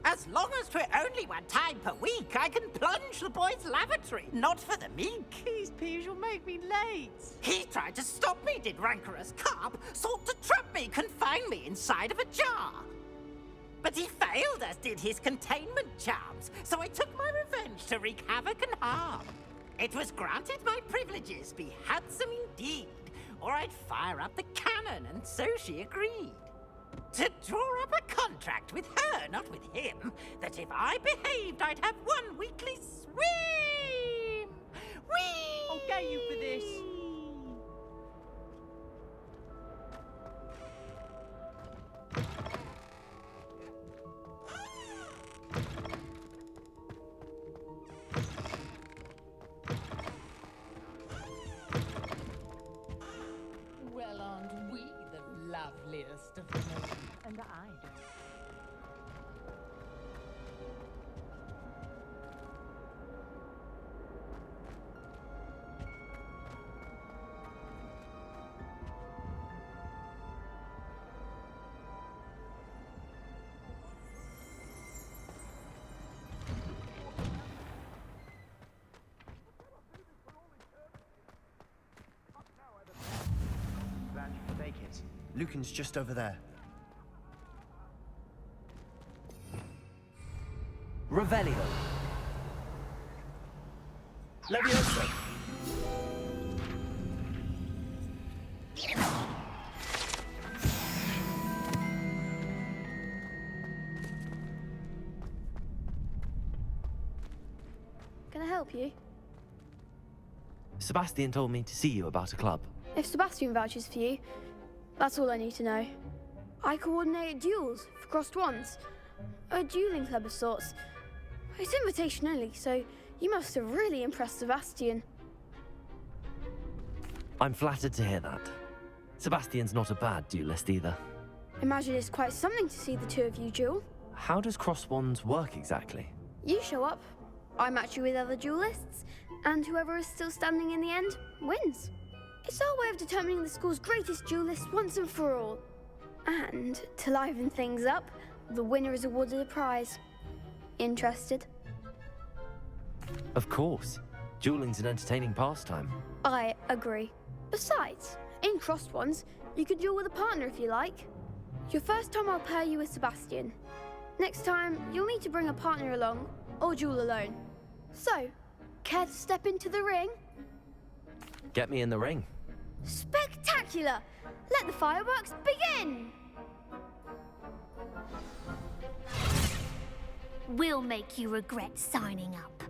As long as 'twere only one time per week, I can plunge the boy's lavatory. Not for the meek. These peas will make me late. He tried to stop me, did rancorous carp. Sought to trap me, confine me inside of a jar. But he failed, as did his containment charms. So I took my revenge to wreak havoc and harm. It was granted my privileges be handsome indeed, or I'd fire up the cannon, and so she agreed. To draw up a contract with her, not with him, that if I behaved, I'd have one weekly swim! Whee! I'll get you for this. Well, aren't we the loveliest of them all? And I don't. Glad you could make it. Lucan's just over there. Revelio. Levioso! Can I help you? Sebastian told me to see you about a club. If Sebastian vouches for you, that's all I need to know. I coordinate duels for crossed wands. A dueling club of sorts. It's invitation only, so you must have really impressed Sebastian. I'm flattered to hear that. Sebastian's not a bad duelist either. Imagine it's quite something to see the two of you duel. How does cross wands work exactly? You show up, I match you with other duelists, and whoever is still standing in the end wins. It's our way of determining the school's greatest duelist once and for all. And to liven things up, the winner is awarded a prize. Interested? Of course. Dueling's an entertaining pastime. I agree. Besides, in crossed ones, you could duel with a partner if you like. Your first time I'll pair you with Sebastian. Next time, you'll need to bring a partner along, or duel alone. So, care to step into the ring? Get me in the ring. Spectacular! Let the fireworks begin! We'll make you regret signing up.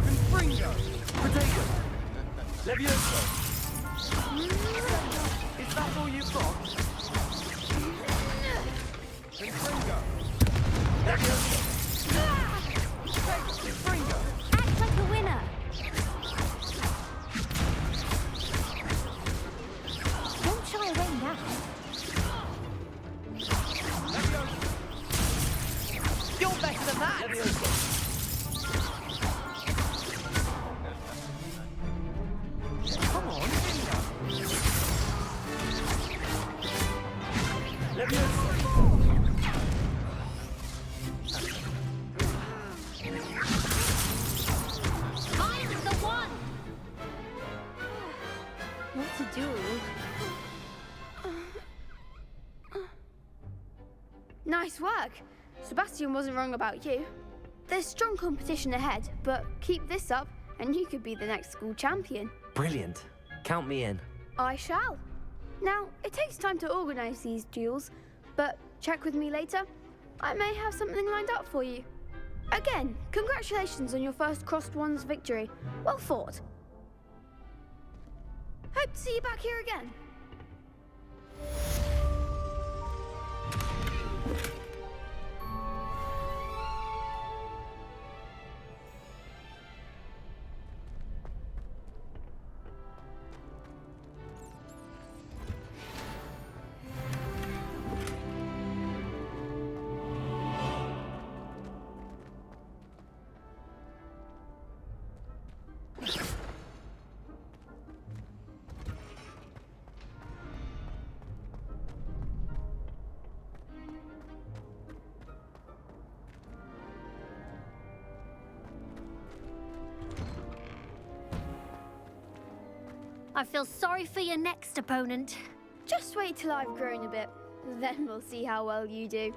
Confringo! Potato! Levioso! Is that all you've got? Confringo! Levioso! Confringo! Act like a winner. Don't shy away now. You're better than that! Come on! I'm the one. What to do? Nice work. Sebastian wasn't wrong about you. There's strong competition ahead, but keep this up and you could be the next school champion. Brilliant. Count me in. I shall. Now, it takes time to organise these duels, but check with me later. I may have something lined up for you. Again, congratulations on your first crossed wands victory. Well fought. Hope to see you back here again. I feel sorry for your next opponent. Just wait till I've grown a bit. Then we'll see how well you do.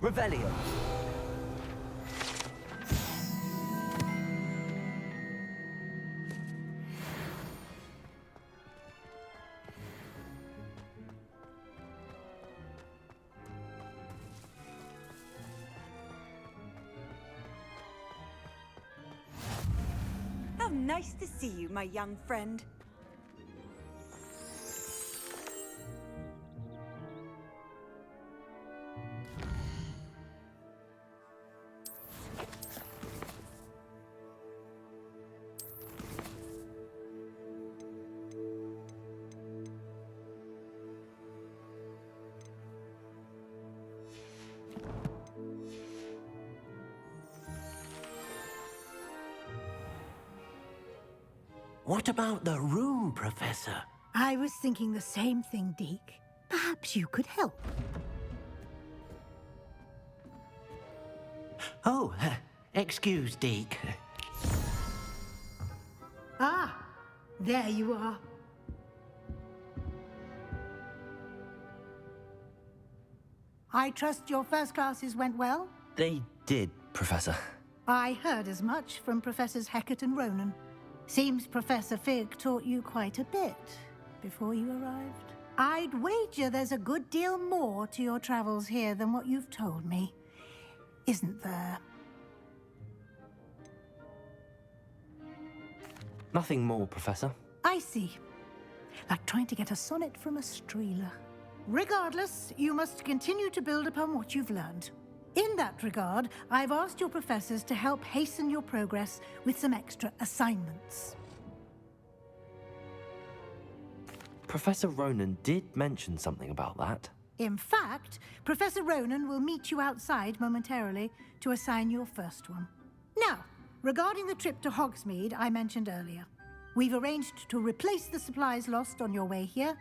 Revelio. How nice to see you, my young friend. What about the room, Professor? I was thinking the same thing, Deke. Perhaps you could help. Oh, excuse, Deke. Ah, there you are. I trust your first classes went well? They did, Professor. I heard as much from Professors Hecat and Ronan. Seems Professor Fig taught you quite a bit before you arrived. I'd wager there's a good deal more to your travels here than what you've told me. Isn't there? Nothing more, Professor. I see. Like trying to get a sonnet from a streeler. Regardless, you must continue to build upon what you've learned. In that regard, I've asked your professors to help hasten your progress with some extra assignments. Professor Ronan did mention something about that. In fact, Professor Ronan will meet you outside momentarily to assign your first one. Now, regarding the trip to Hogsmeade I mentioned earlier, we've arranged to replace the supplies lost on your way here,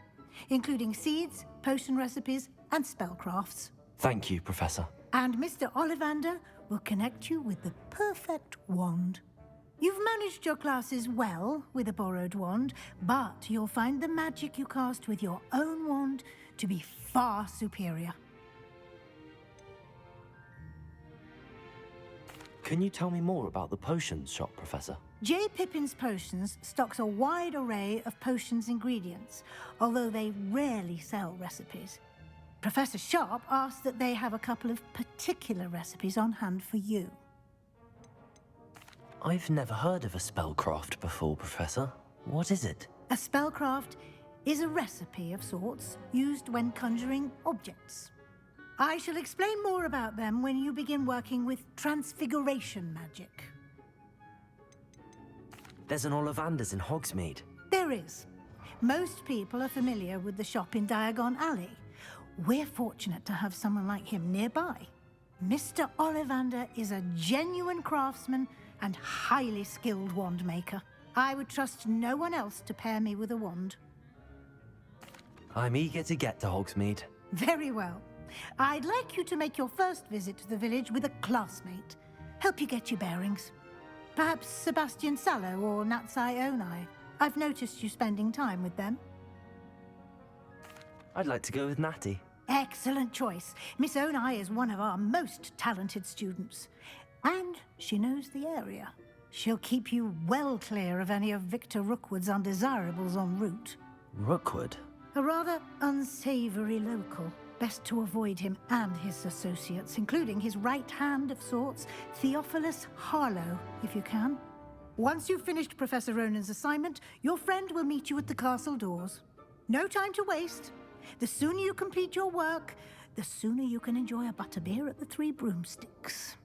including seeds, potion recipes, and spellcrafts. Thank you, Professor. And Mr. Ollivander will connect you with the perfect wand. You've managed your classes well with a borrowed wand, but you'll find the magic you cast with your own wand to be far superior. Can you tell me more about the potions shop, Professor? J. Pippin's Potions stocks a wide array of potions ingredients, although they rarely sell recipes. Professor Sharp asked that they have a couple of particular recipes on hand for you. I've never heard of a spellcraft before, Professor. What is it? A spellcraft is a recipe of sorts used when conjuring objects. I shall explain more about them when you begin working with transfiguration magic. There's an Ollivander's in Hogsmeade. There is. Most people are familiar with the shop in Diagon Alley. We're fortunate to have someone like him nearby. Mr. Ollivander is a genuine craftsman and highly skilled wand maker. I would trust no one else to pair me with a wand. I'm eager to get to Hogsmeade. Very well. I'd like you to make your first visit to the village with a classmate. Help you get your bearings. Perhaps Sebastian Sallow or Natsai Onai. I've noticed you spending time with them. I'd like to go with Natty. Excellent choice. Miss Onai is one of our most talented students. And she knows the area. She'll keep you well clear of any of Victor Rookwood's undesirables en route. Rookwood? A rather unsavory local. Best to avoid him and his associates, including his right hand of sorts, Theophilus Harlow, if you can. Once you've finished Professor Ronan's assignment, your friend will meet you at the castle doors. No time to waste. The sooner you complete your work, the sooner you can enjoy a butterbeer at the Three Broomsticks.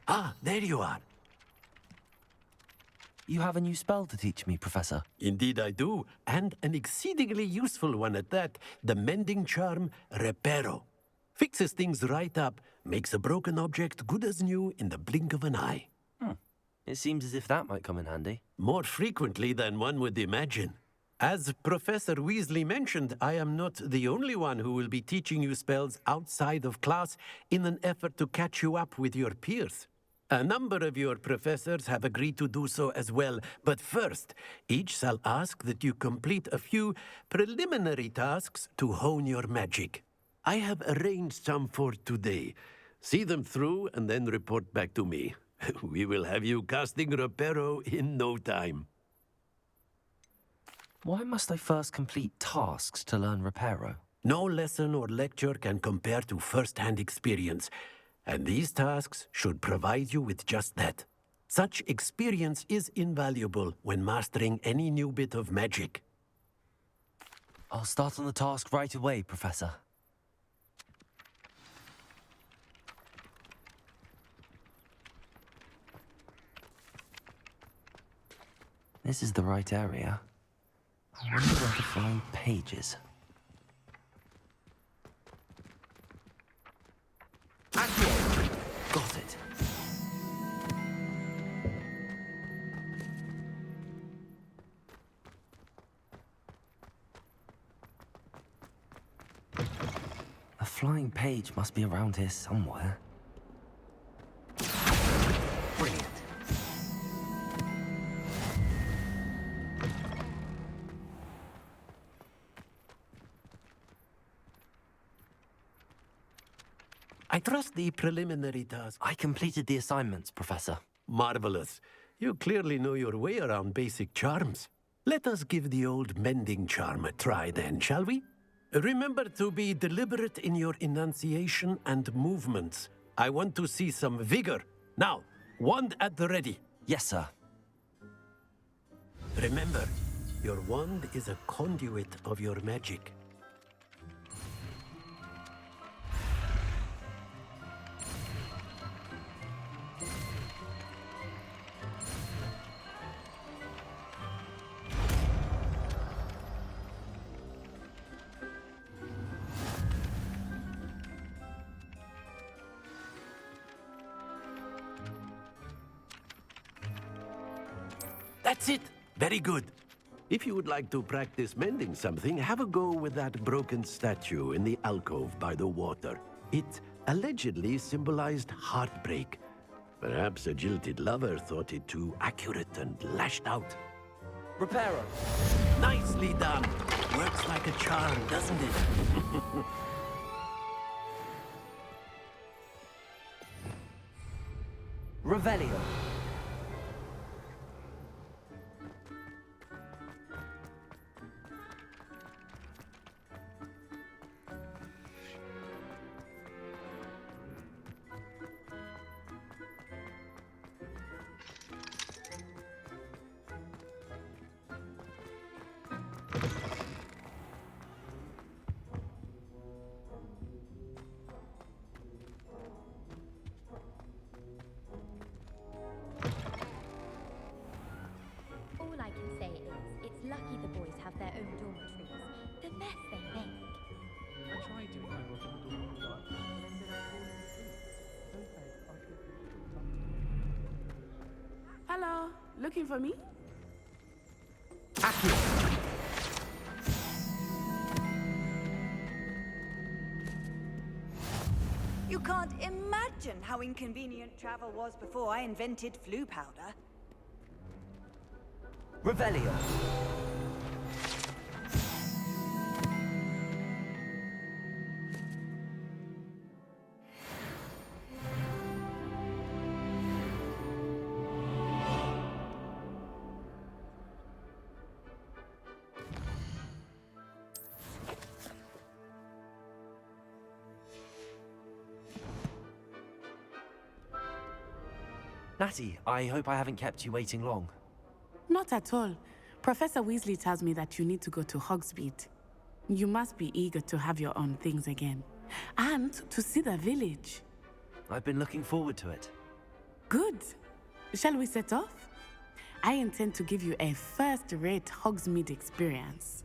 Ah, there you are. You have a new spell to teach me, Professor. Indeed I do, and an exceedingly useful one at that. The mending charm, Reparo. Fixes things right up, makes a broken object good as new in the blink of an eye. It seems as if that might come in handy. More frequently than one would imagine. As Professor Weasley mentioned, I am not the only one who will be teaching you spells outside of class in an effort to catch you up with your peers. A number of your professors have agreed to do so as well, but first, each shall ask that you complete a few preliminary tasks to hone your magic. I have arranged some for today. See them through and then report back to me. We will have you casting Reparo in no time. Why must I first complete tasks to learn Reparo? No lesson or lecture can compare to first-hand experience, and these tasks should provide you with just that. Such experience is invaluable when mastering any new bit of magic. I'll start on the task right away, Professor. This is the right area. I wonder where the flying page is. Got it. A flying page must be around here somewhere. Brilliant. I trust the preliminary task. I completed the assignments, Professor. Marvelous. You clearly know your way around basic charms. Let us give the old mending charm a try then, shall we? Remember to be deliberate in your enunciation and movements. I want to see some vigor. Now, wand at the ready. Yes, sir. Remember, your wand is a conduit of your magic. That's it. Very good. If you would like to practice mending something, have a go with that broken statue in the alcove by the water. It allegedly symbolized heartbreak. Perhaps a jilted lover thought it too accurate and lashed out. Reparo. Nicely done. Works like a charm, doesn't it? Revelio. have their own dormitories. The mess they make. I tried doing homework in the dorm but I ended up falling asleep. So bad, I should Hello, looking for me? You can't imagine how inconvenient travel was before I invented flu powder. Revelio. Natty, I hope I haven't kept you waiting long. Not at all. Professor Weasley tells me that you need to go to Hogsmeade. You must be eager to have your own things again. And to see the village. I've been looking forward to it. Good. Shall we set off? I intend to give you a first-rate Hogsmeade experience.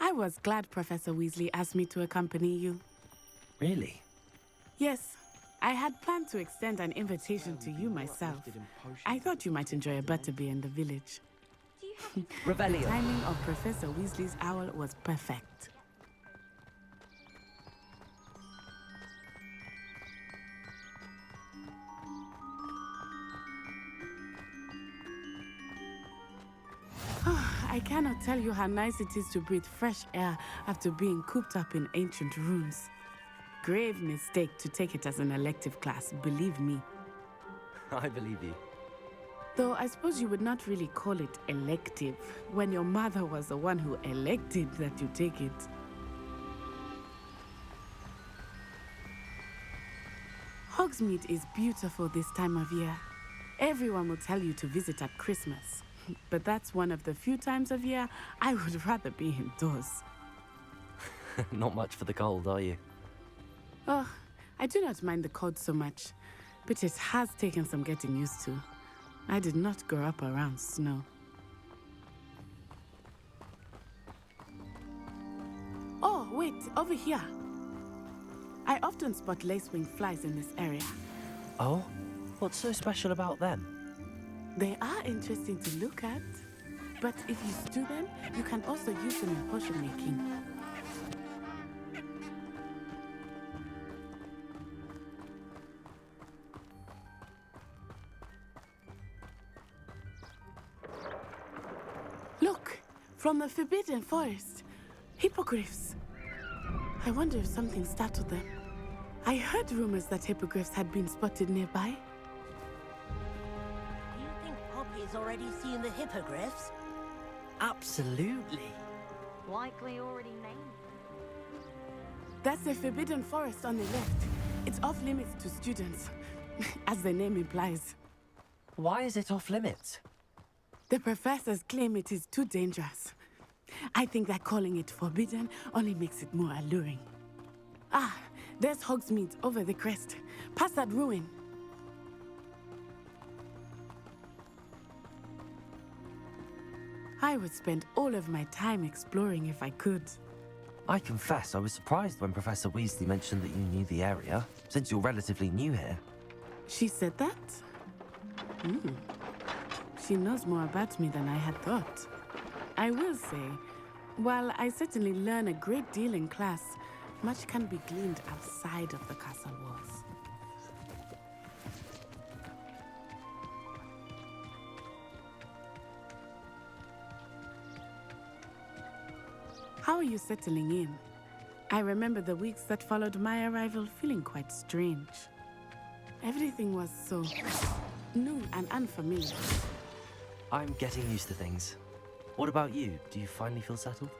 I was glad Professor Weasley asked me to accompany you. Really? Yes, I had planned to extend an invitation to you myself. I thought you might enjoy a butterbeer in the village. The Revelio. timing of Professor Weasley's owl was perfect. I cannot tell you how nice it is to breathe fresh air after being cooped up in ancient rooms. Grave mistake to take it as an elective class, believe me. I believe you. Though I suppose you would not really call it elective when your mother was the one who elected that you take it. Hogsmeade is beautiful this time of year. Everyone will tell you to visit at Christmas. But that's one of the few times of year I would rather be indoors. Not much for the cold, are you? Oh, I do not mind the cold so much, but it has taken some getting used to. I did not grow up around snow. Oh, wait, over here. I often spot lacewing flies in this area. Oh? What's so special about them? They are interesting to look at, but if you stew them, you can also use them in potion making. Look, from the Forbidden Forest, hippogriffs. I wonder if something startled them. I heard rumors that hippogriffs had been spotted nearby. Poppy's already seen the hippogriffs? Absolutely. Likely already named. That's the Forbidden Forest on the left. It's off limits to students, as the name implies. Why is it off limits? The professors claim it is too dangerous. I think that calling it forbidden only makes it more alluring. Ah, there's Hogsmeade over the crest, past that ruin. I would spend all of my time exploring if I could. I confess I was surprised when Professor Weasley mentioned that you knew the area, since you're relatively new here. She said that? She knows more about me than I had thought. I will say, while I certainly learn a great deal in class, much can be gleaned outside of the castle walls. How are you settling in? I remember the weeks that followed my arrival feeling quite strange. Everything was so new and unfamiliar. I'm getting used to things. What about you? Do you finally feel settled?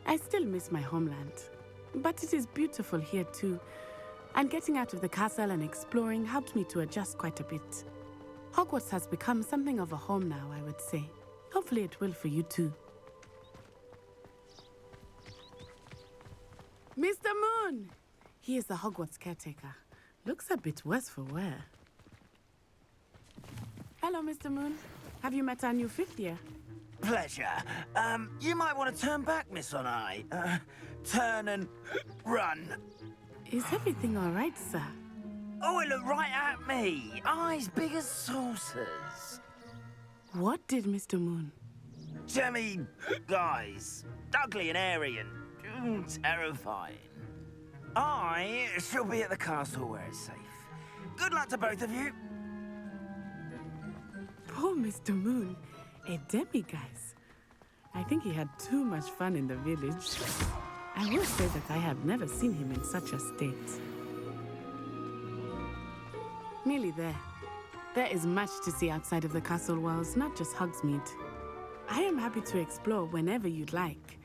I still miss my homeland. But it is beautiful here too. And getting out of the castle and exploring helped me to adjust quite a bit. Hogwarts has become something of a home now, I would say. Hopefully it will for you too. Mr. Moon! He is the Hogwarts caretaker. Looks a bit worse for wear. Hello, Mr. Moon. Have you met our new fifth year? Pleasure. You might want to turn back, Miss Onai. Turn and run. Is everything all right, sir? Oh, it looked right at me. Eyes big as saucers. What did Mr. Moon? Jemmy guys. Ugly and airy and terrifying. I shall be at the castle where it's safe. Good luck to both of you. Poor Mr. Moon. A demiguise. I think he had too much fun in the village. I will say that I have never seen him in such a state. Nearly there. There is much to see outside of the castle walls, not just Hogsmeade. I am happy to explore whenever you'd like.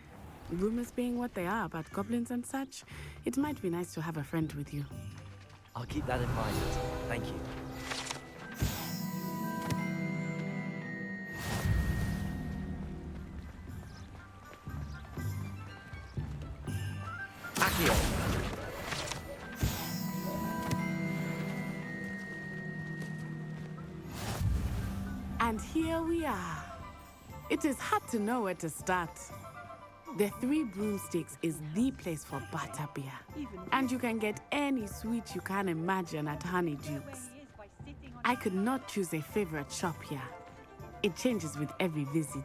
Rumors being what they are about goblins and such, it might be nice to have a friend with you. I'll keep that in mind. Thank you. Accio. And here we are. It is hard to know where to start. The Three Broomsticks is the place for butterbeer. And you can get any sweet you can imagine at Honeyduke's. I could not choose a favorite shop here. It changes with every visit.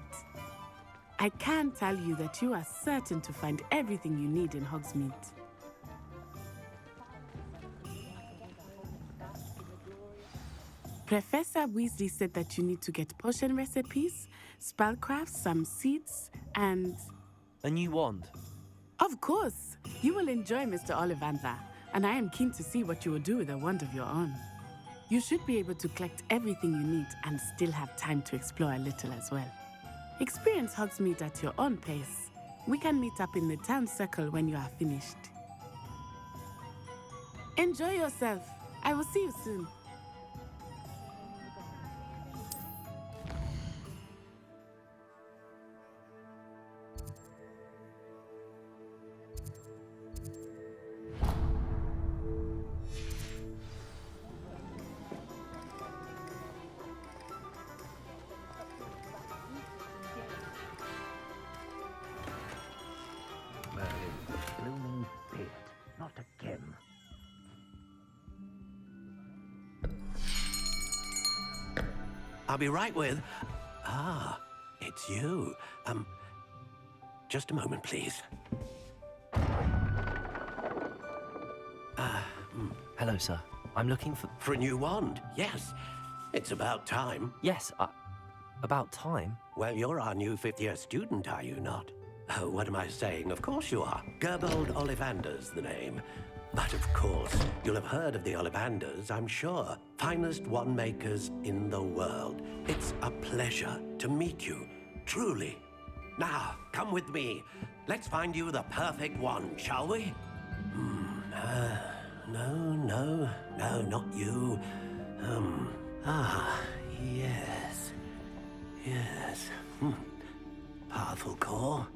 I can tell you that you are certain to find everything you need in Hogsmeade. Professor Weasley said that you need to get potion recipes, spellcrafts, some seeds, and... A new wand. Of course! You will enjoy Mr. Ollivander, and I am keen to see what you will do with a wand of your own. You should be able to collect everything you need and still have time to explore a little as well. Experience Hogsmeade at your own pace. We can meet up in the town circle when you are finished. Enjoy yourself. I will see you soon. Blooming bit. Not again. I'll be right with... Ah, it's you. Just a moment, please. Hello, sir. I'm looking for... For a new wand, yes. It's about time. Yes, about time? Well, you're our new fifth-year student, are you not? Oh, what am I saying? Of course you are. Gerbold Ollivander's the name. But of course, you'll have heard of the Ollivanders, I'm sure. Finest wand makers in the world. It's a pleasure to meet you, truly. Now, come with me. Let's find you the perfect wand, shall we? No, not you. Yes. Yes. Powerful core.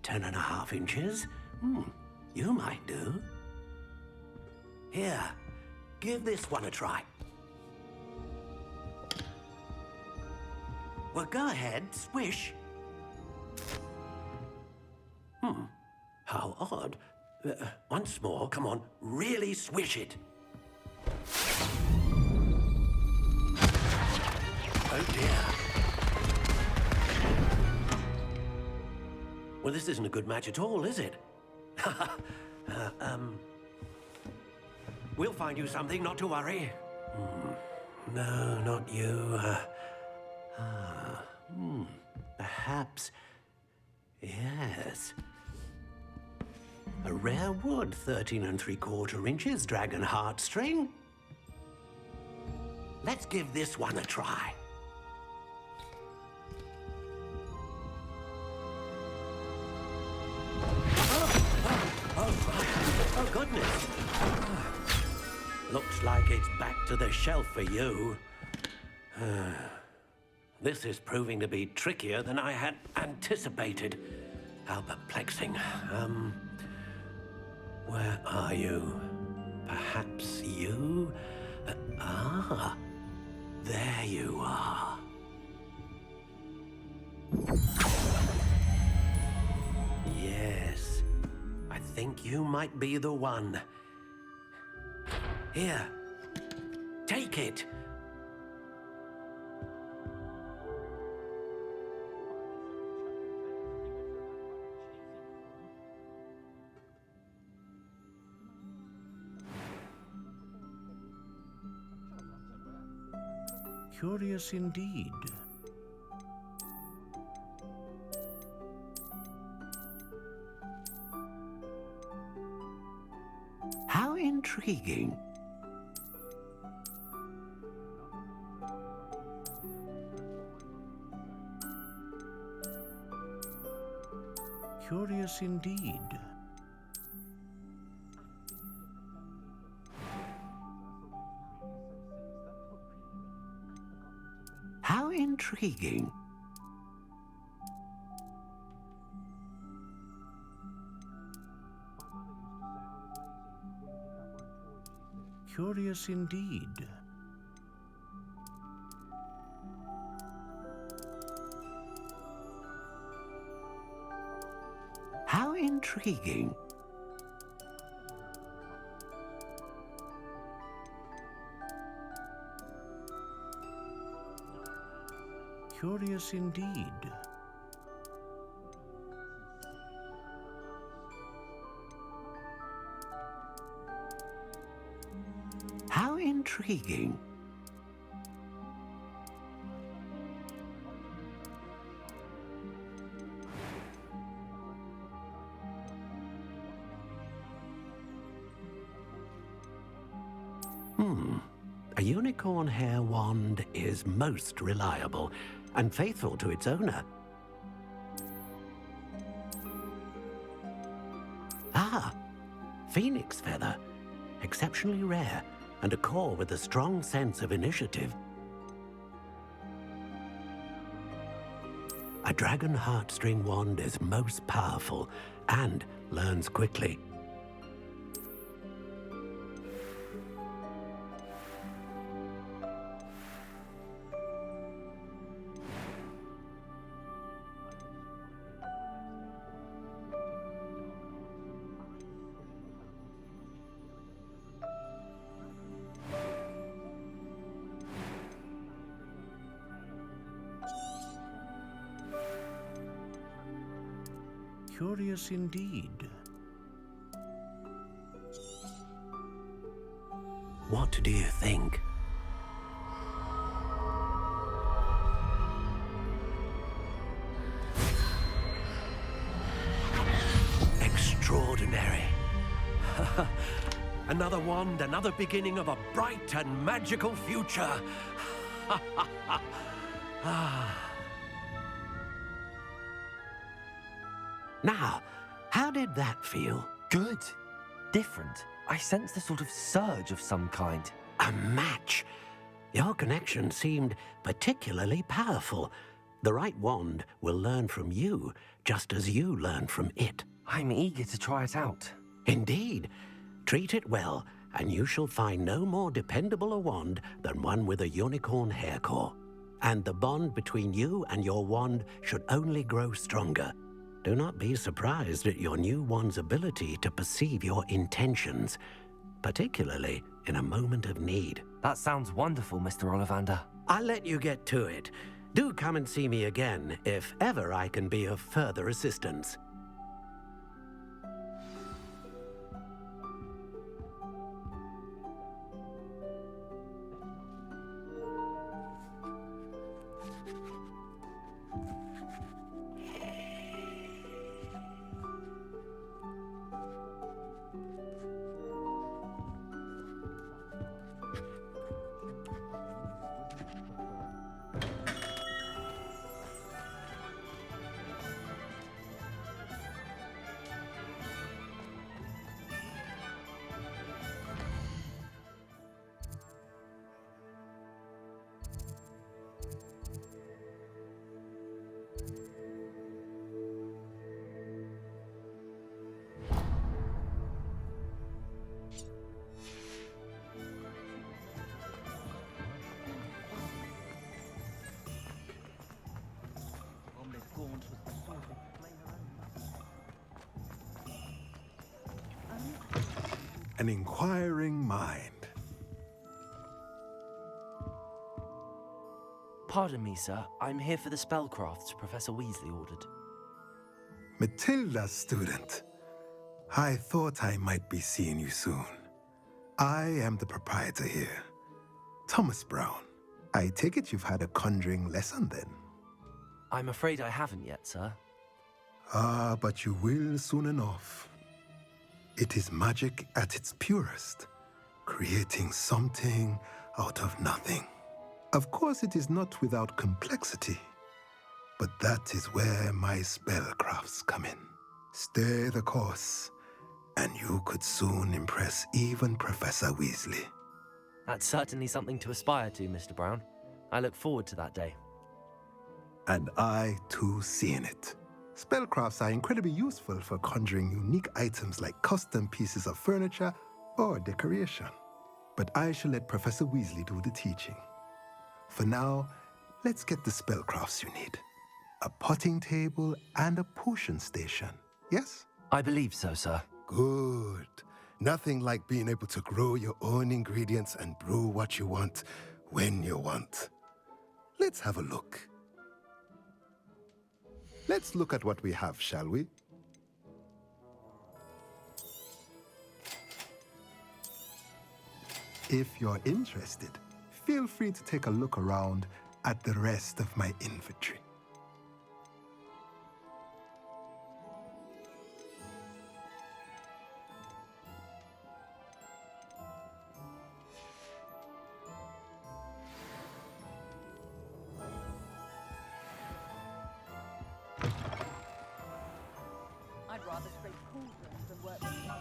10.5 inches. You might do. Here, give this one a try. Well, go ahead, swish. How odd. Once more, come on, really swish it. Oh dear. Well, this isn't a good match at all, is it? We'll find you something, not to worry. No, not you. Perhaps... Yes. A rare wood, 13 3/4 inches, dragon heartstring. Let's give this one a try. Looks like it's back to the shelf for you. This is proving to be trickier than I had anticipated. How perplexing. Where are you? Perhaps you? There you are. Yes, I think you might be the one. Here, take it. Curious indeed. How intriguing. Curious indeed. How intriguing. Curious indeed. How intriguing. Curious indeed. How intriguing. A unicorn hair wand is most reliable and faithful to its owner. Ah, phoenix feather. Exceptionally rare, and a core with a strong sense of initiative. A dragon heartstring wand is most powerful and learns quickly. Curious indeed. What do you think? Extraordinary. Another wand, another beginning of a bright and magical future. Now, how did that feel? Good. Different. I sensed a sort of surge of some kind. A match. Your connection seemed particularly powerful. The right wand will learn from you, just as you learn from it. I'm eager to try it out. Indeed. Treat it well, and you shall find no more dependable a wand than one with a unicorn hair core. And the bond between you and your wand should only grow stronger. Do not be surprised at your new wand's ability to perceive your intentions, particularly in a moment of need. That sounds wonderful, Mr. Ollivander. I'll let you get to it. Do come and see me again if ever I can be of further assistance. an inquiring mind. Pardon me, sir. I'm here for the spellcrafts Professor Weasley ordered. Matilda, student. I thought I might be seeing you soon. I am the proprietor here, Thomas Brown. I take it you've had a conjuring lesson then? I'm afraid I haven't yet, sir. Ah, but you will soon enough. It is magic at its purest, creating something out of nothing. Of course, it is not without complexity, but that is where my spellcrafts come in. Stay the course, and you could soon impress even Professor Weasley. That's certainly something to aspire to, Mr. Brown. I look forward to that day. And I, too, see in it. Spellcrafts are incredibly useful for conjuring unique items like custom pieces of furniture or decoration. But I shall let Professor Weasley do the teaching. For now, let's get the spellcrafts you need. A potting table and a potion station, yes? I believe so, sir. Good. Nothing like being able to grow your own ingredients and brew what you want when you want. Let's have a look. Let's look at what we have, shall we? If you're interested, feel free to take a look around at the rest of my inventory. I'd rather scrape cauldrons than work with mud.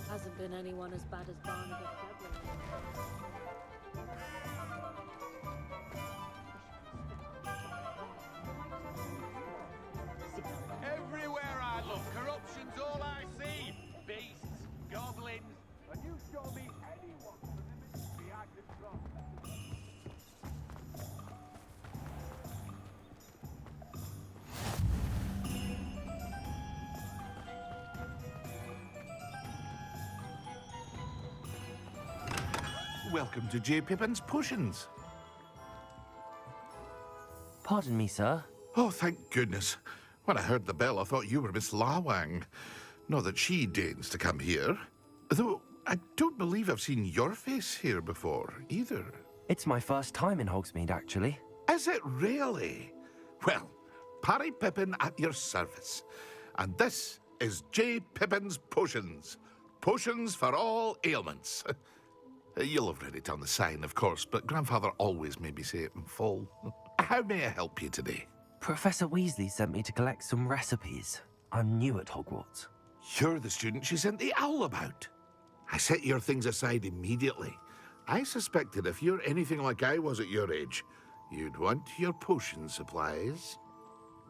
Hasn't been anyone as bad as Barnabas Beverly. Everywhere I look, corruption's all I see. Beasts, goblins, and you show me anyone who limits behind this cross. Welcome to J. Pippin's Potions. Pardon me, sir. Oh, thank goodness. When I heard the bell, I thought you were Miss Lawang. Not that she deigns to come here. Though, I don't believe I've seen your face here before, either. It's my first time in Hogsmeade, actually. Is it really? Well, Parry Pippin at your service. And this is J. Pippin's Potions. Potions for all ailments. You'll have read it on the sign, of course, but Grandfather always made me say it in full. How may I help you today? Professor Weasley sent me to collect some recipes. I'm new at Hogwarts. You're the student she sent the owl about. I set your things aside immediately. I suspected if you're anything like I was at your age, you'd want your potion supplies.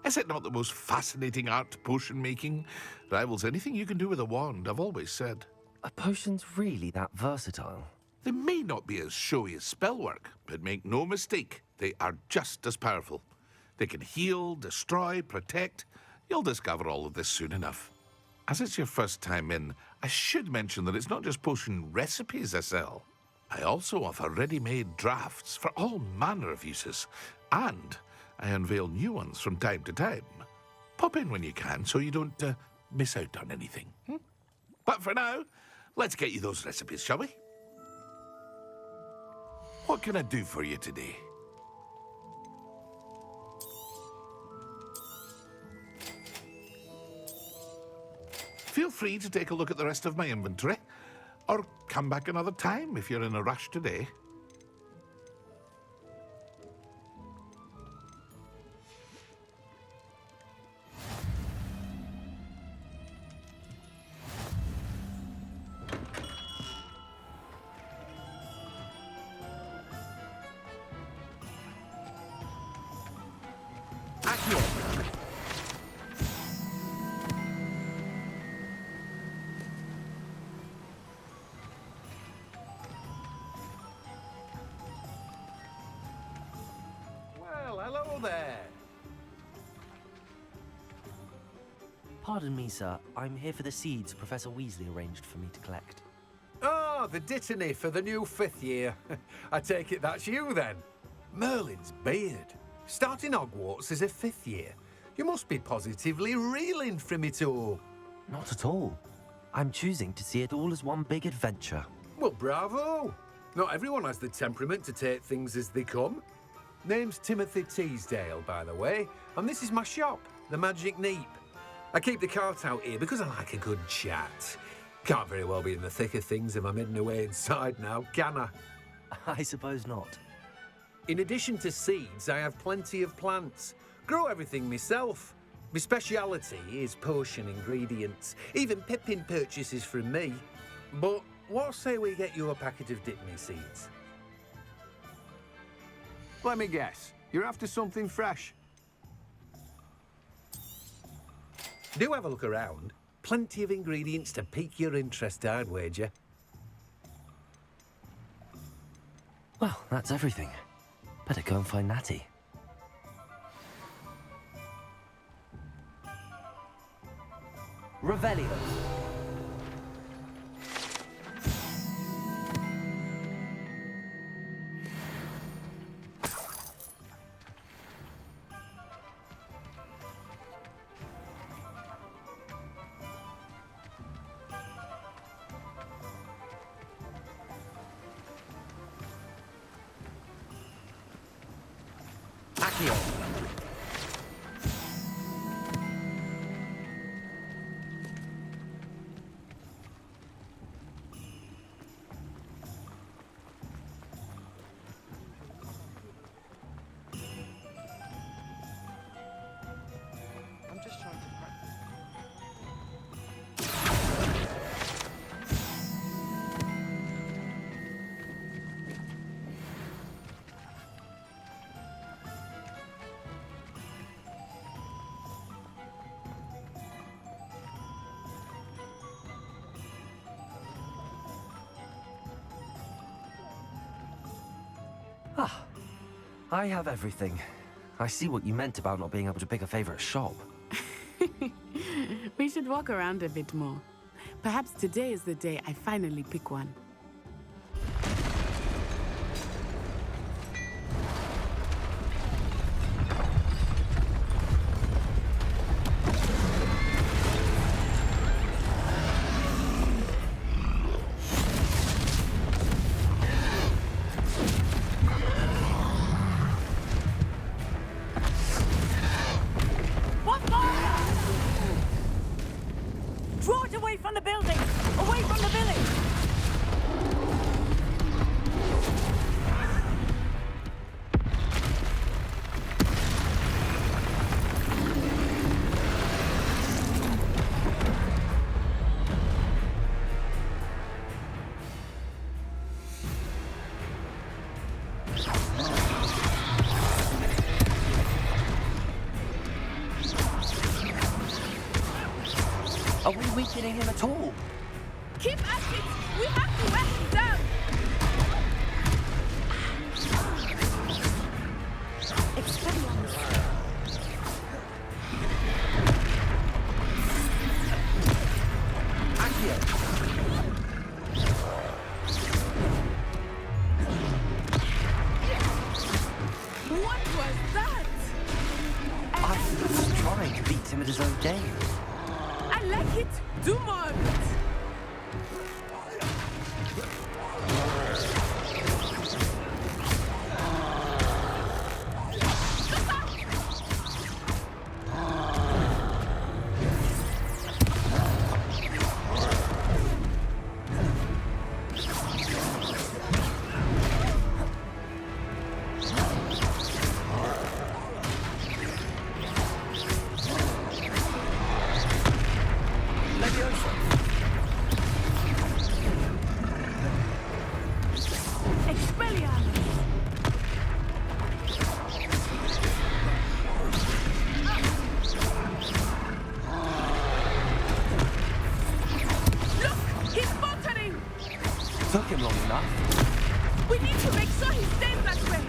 Is it not the most fascinating art, potion making? Rivals anything you can do with a wand, I've always said. Are potions really that versatile? They may not be as showy as spellwork, but make no mistake, they are just as powerful. They can heal, destroy, protect. You'll discover all of this soon enough. As it's your first time in, I should mention that it's not just potion recipes I sell. I also offer ready-made drafts for all manner of uses, and I unveil new ones from time to time. Pop in when you can so you don't miss out on anything. But for now, let's get you those recipes, shall we? What can I do for you today? Feel free to take a look at the rest of my inventory, or come back another time if you're in a rush today. Accio! Well, hello there. Pardon me, sir. I'm here for the seeds Professor Weasley arranged for me to collect. Ah, the dittany for the new 5th year. I take it that's you then. Merlin's beard. Starting Hogwarts as a 5th year. You must be positively reeling from it all. Not at all. I'm choosing to see it all as one big adventure. Well, bravo. Not everyone has the temperament to take things as they come. Name's Timothy Teasdale, by the way, and this is my shop, the Magic Neep. I keep the cart out here because I like a good chat. Can't very well be in the thick of things if I'm hidden away inside now, can I? I suppose not. In addition to seeds, I have plenty of plants. Grow everything myself. My speciality is potion ingredients. Even Pippin purchases from me. But what say we get you a packet of Dittany seeds? Let me guess. You're after something fresh. Do have a look around. Plenty of ingredients to pique your interest, I'd wager. Well, that's everything. Better go and find Natty. Revelio. Accio! I'm just trying to practice. Ah, I have everything. I see what you meant about not being able to pick a favorite shop. We should walk around a bit more. Perhaps today is the day I finally pick one. Draw it away from the building! Away from the village! Are we weakening him at all? Keep at it! We have to wear him down! What was that? I was trying to beat him at his own game. I like it! Do more of it! him long enough. We need to make sure he stays that way.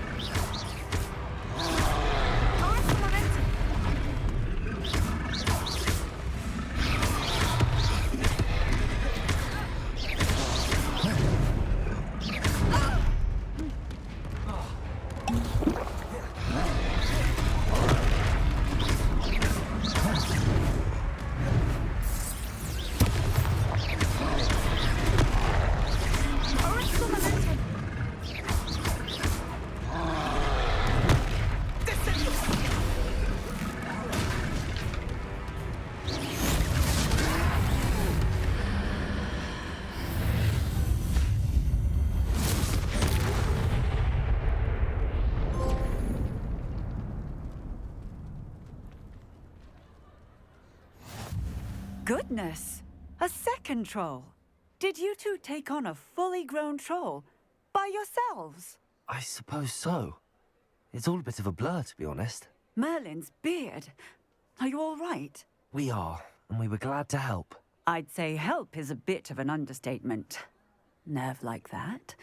Goodness! A second troll! Did you two take on a fully grown troll by yourselves? I suppose so. It's all a bit of a blur, to be honest. Merlin's beard. Are you all right? We are, and we were glad to help. I'd say help is a bit of an understatement. Nerve like that.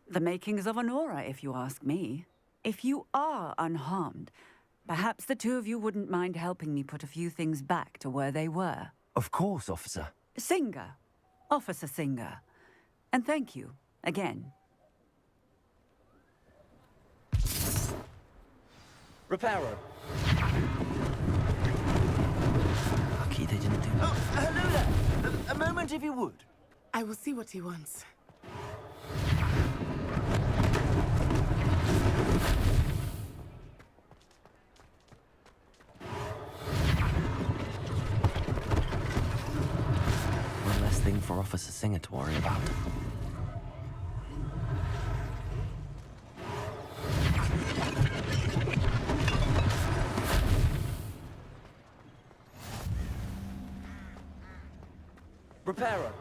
The makings of an aura, if you ask me. If you are unharmed, perhaps the two of you wouldn't mind helping me put a few things back to where they were. Of course, officer. Singer. Officer Singer. And thank you, again. Reparo. Lucky they didn't do that. Oh, hello there. A moment if you would. I will see what he wants. One less thing for Officer Singer to worry about. Reparo.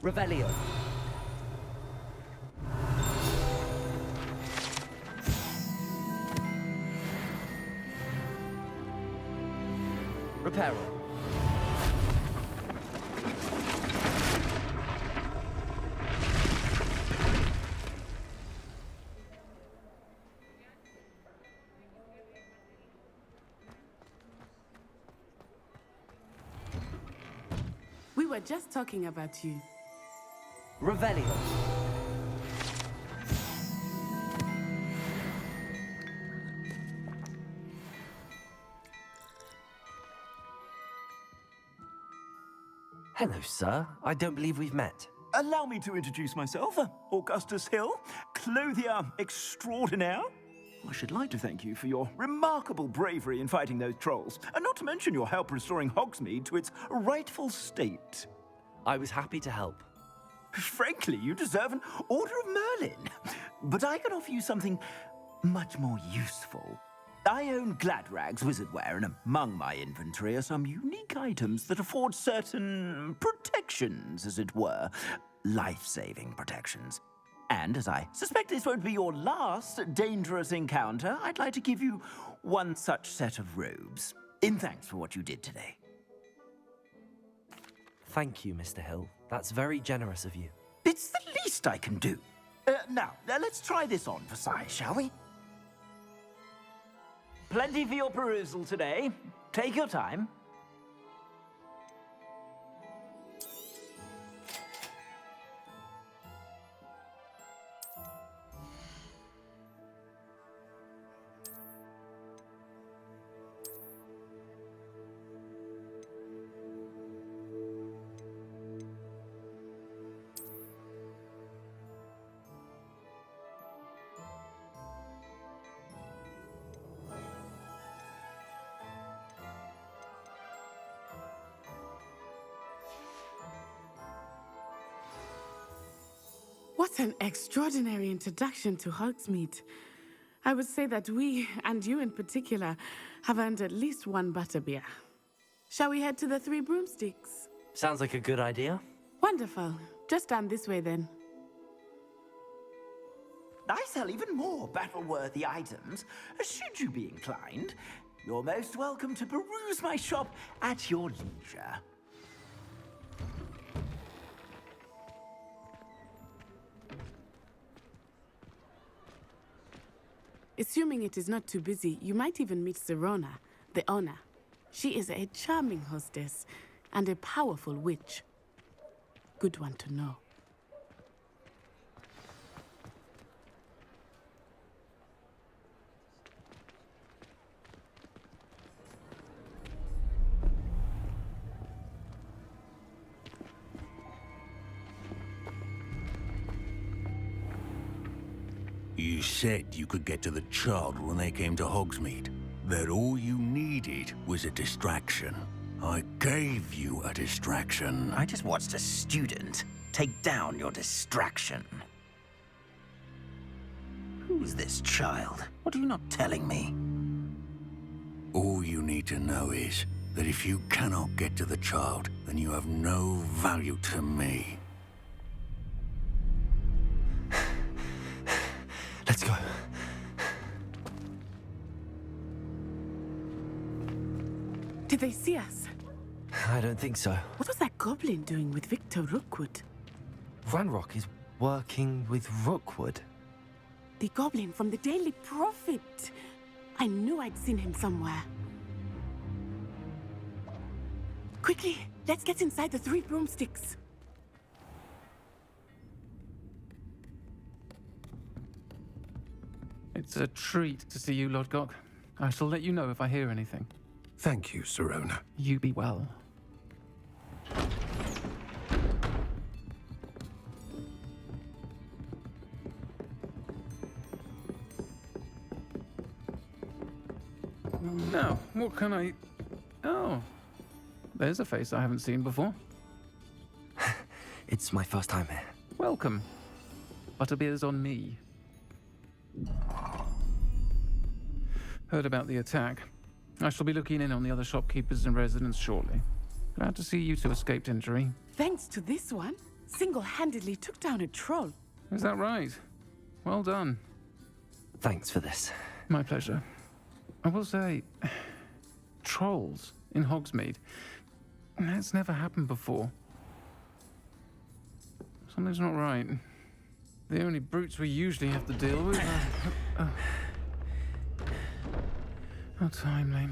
Revelio. Reparo. We were just talking about you. Revelio. Hello, sir. I don't believe we've met. Allow me to introduce myself, Augustus Hill, clothier extraordinaire. I should like to thank you for your remarkable bravery in fighting those trolls, and not to mention your help restoring Hogsmeade to its rightful state. I was happy to help. Frankly, you deserve an Order of Merlin. But I can offer you something much more useful. I own Gladrag's wizardware, and among my inventory are some unique items that afford certain protections, as it were. Life-saving protections. And as I suspect this won't be your last dangerous encounter, I'd like to give you one such set of robes, in thanks for what you did today. Thank you, Mr. Hill. That's very generous of you. It's the least I can do. Now, let's try this on for size, shall we? Plenty for your perusal today. Take your time. What an extraordinary introduction to Hogsmeade. I would say that we, and you in particular, have earned at least one butterbeer. Shall we head to the Three Broomsticks? Sounds like a good idea. Wonderful. Just down this way then. I sell even more battle-worthy items. Should you be inclined, you're most welcome to peruse my shop at your leisure. Assuming it is not too busy, you might even meet Sirona, the owner. She is a charming hostess and a powerful witch. Good one to know. You said you could get to the child when they came to Hogsmeade. That all you needed was a distraction. I gave you a distraction. I just watched a student take down your distraction. Who's this child? What are you not telling me? All you need to know is that if you cannot get to the child, then you have no value to me. Let's go. Did they see us? I don't think so. What was that goblin doing with Victor Rookwood? Ranrock is working with Rookwood. The goblin from the Daily Prophet. I knew I'd seen him somewhere. Quickly, let's get inside the 3 broomsticks. It's a treat to see you, Lodgok. I shall let you know if I hear anything. Thank you, Sirona. You be well. Now, what can I... Oh, there's a face I haven't seen before. It's my first time here. Welcome. Butterbeer's on me. Heard about the attack. I shall be looking in on the other shopkeepers and residents shortly. Glad to see you two escaped injury. Thanks to this one, single-handedly took down a troll. Is that right? Well done. Thanks for this. My pleasure. I will say, trolls in Hogsmeade. That's never happened before. Something's not right. The only brutes we usually have to deal with are... How timely.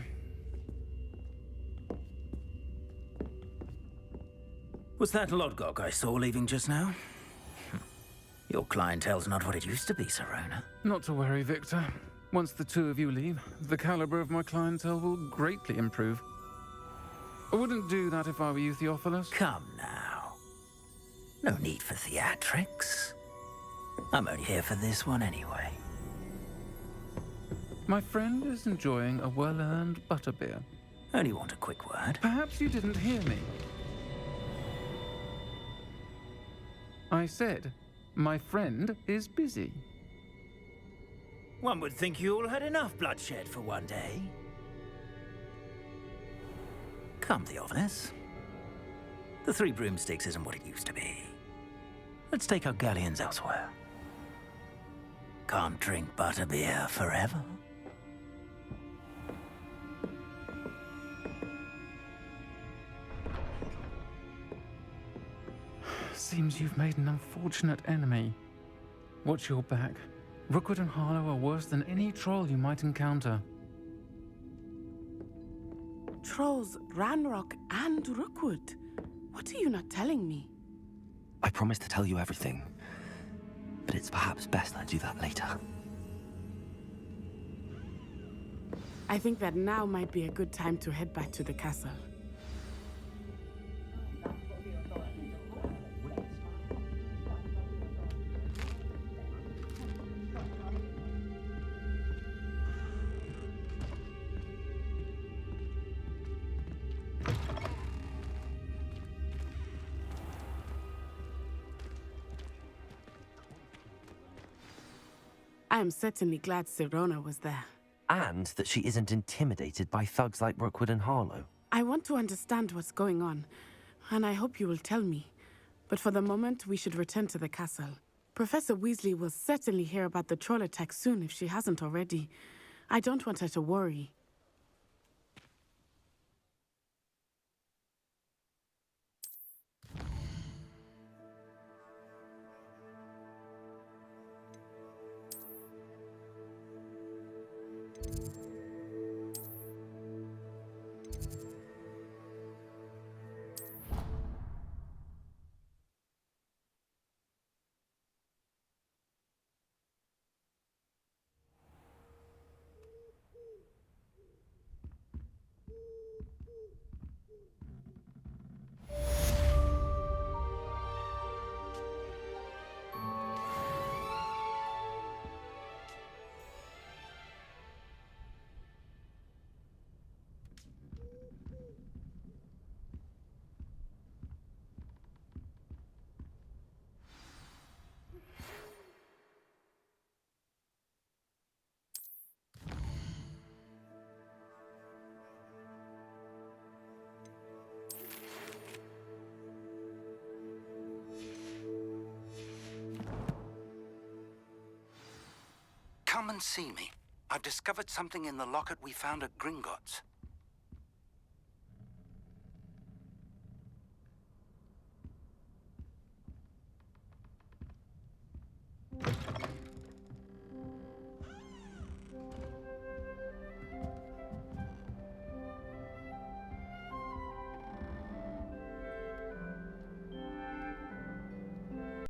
Was that Lodgok I saw leaving just now? Your clientele's not what it used to be, Sirona. Not to worry, Victor. Once the two of you leave, the caliber of my clientele will greatly improve. I wouldn't do that if I were you, Theophilus. Come now. No need for theatrics. I'm only here for this one anyway. My friend is enjoying a well-earned butterbeer. Only want a quick word. Perhaps you didn't hear me. I said, my friend is busy. One would think you all had enough bloodshed for one day. Come, Theophilus. The 3 broomsticks isn't what it used to be. Let's take our galleons elsewhere. Can't drink butterbeer forever. Seems you've made an unfortunate enemy. Watch your back. Rookwood and Harlow are worse than any troll you might encounter. Trolls, Ranrock, and Rookwood. What are you not telling me? I promised to tell you everything, but it's perhaps best I do that later. I think that now might be a good time to head back to the castle. I am certainly glad Sirona was there. And that she isn't intimidated by thugs like Rookwood and Harlow. I want to understand what's going on. and I hope you will tell me. But for the moment, we should return to the castle. Professor Weasley will certainly hear about the troll attack soon if she hasn't already. I don't want her to worry. Come and see me. I've discovered something in the locket we found at Gringotts.